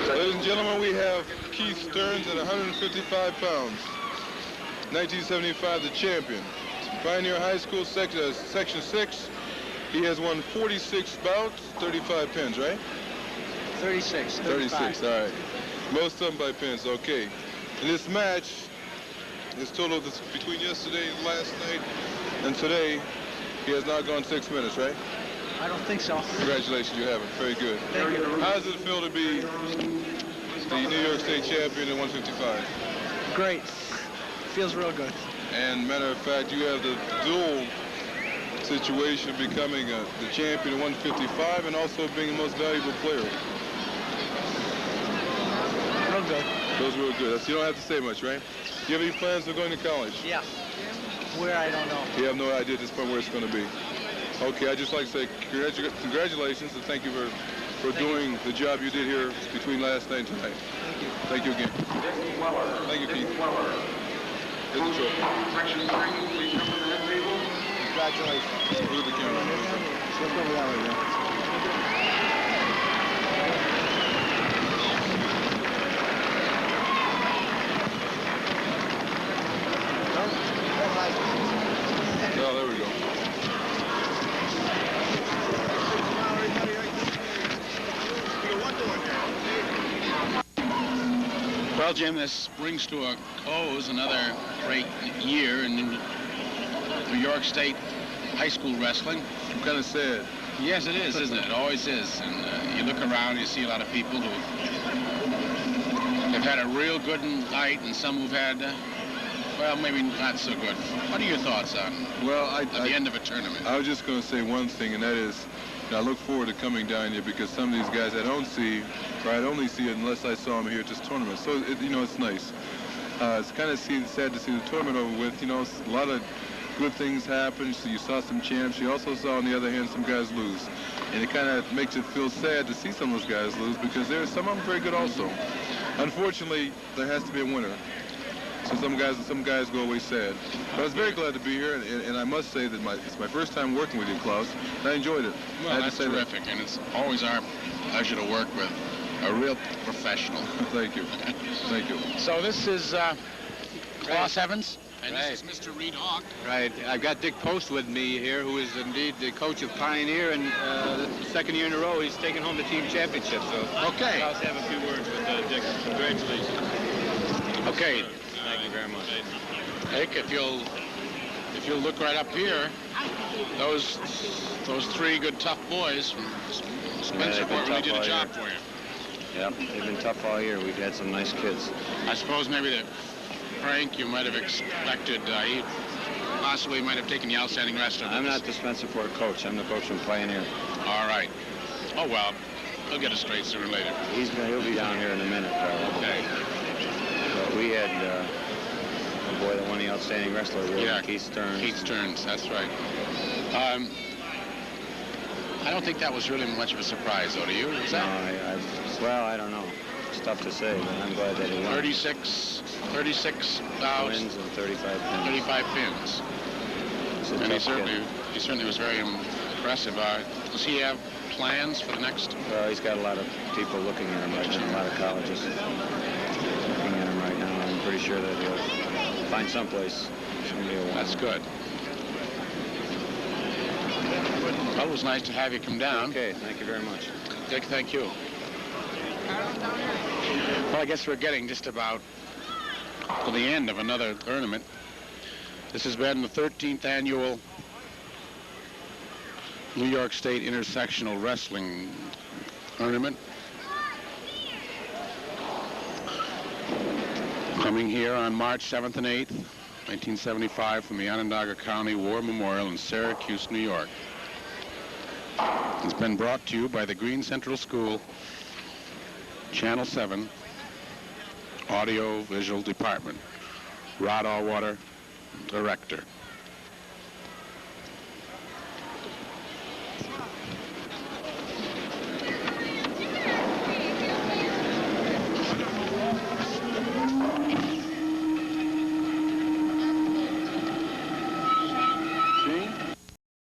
Ladies and gentlemen, we have Keith Stearns at 155 pounds. 1975, the champion. Pioneer High School, Section 6. He has won 46 bouts, 35 pins, right?
36.
36, all right. Most of them by pins, okay. In this match, this total between yesterday, last night, and today, he has not gone 6 minutes, right?
I don't think so.
Congratulations, you haven't. Very good.
Thank you.
How does it feel to be the New York State champion in 155?
Great. Feels real good.
And matter of fact, you have the dual situation becoming the champion in 155 and also being the most valuable player.
Real good.
Those were good. You don't have to say much, right? Do you have any plans for going to college?
Yeah. Where, I don't know.
You have no idea at this point where it's going to be. Okay, I'd just like to say congratulations and thank you for doing the job you did here between last night and tonight.
Thank you.
Thank you again. Thank you, Keith. Here's the trophy.
Section 3, please come to the head table.
Congratulations.
Look at the camera.
Let's go over that way, man.
Oh, there we go.
Well, Jim, this brings to a close another great year in New York State high school wrestling.
I'm kind of sad.
Yes, it is, isn't it? It always is. And you look around, you see a lot of people who have had a real good night and some who've had, well, maybe not so good. What are your thoughts on
Well,
the end of a tournament?
I was just going to say one thing, and that is, I look forward to coming down here because some of these guys I don't see, or I'd only see it unless I saw them here at this tournament. So, it's nice. It's kind of sad to see the tournament over with. A lot of good things happen. So you saw some champs. You also saw, on the other hand, some guys lose. And it kind of makes it feel sad to see some of those guys lose because there's some of them very good also. Unfortunately, there has to be a winner. So some guys go away sad. But I was very glad to be here, and I must say that it's my first time working with you, Klaus, and I enjoyed it.
Well, that's terrific, and it's always our pleasure to work with a real professional.
Thank you. Thank you.
So this is Klaus Evans, and
Right.
this is Mr. Reed Hawk.
Right. I've got Dick Post with me here, who is indeed the coach of Pioneer, and the second year in a row he's taken home the team championship. So
Okay.
Klaus, have a few words with Dick. Congratulations.
Okay,
Thank you very much.
Dick, if you'll look right up here, those three good tough boys from Spencerport
been
really
tough
did a
all
job
year.
for you.
Yep, they've been tough all year. We've had some nice kids.
I suppose maybe that Frank, you might have expected, he possibly might have taken the outstanding wrestler.
I'm not the Spencerport coach. I'm the coach from Pioneer.
All right. Oh, well, he'll get it straight sooner or later.
He'll be down here in a minute, probably.
Okay.
But we had a boy that won the outstanding wrestler, Keith Stearns.
Keith Stearns, that's right. I don't think that was really much of a surprise, though, to you? Was that?
No, well, I don't know. It's tough to say, but I'm glad that he won.
36 bouts,
wins and 35 pins.
35 pins.
He's a
And
tough kid.
he certainly was very impressive. Does he have plans for the next?
Well, he's got a lot of people looking at him right now, a lot of colleges looking at him right now. I'm pretty sure that he'll find someplace.
That's good. Well, it was nice to have you come down.
Okay, thank you very much.
Dick, thank you. Well, I guess we're getting just about to the end of another tournament. This has been the 13th annual New York State Intersectional Wrestling Tournament. Coming here on March 7th and 8th, 1975 from the Onondaga County War Memorial in Syracuse, New York. It's been brought to you by the Green Central School, Channel 7, Audio Visual Department. Rod Allwater, Director.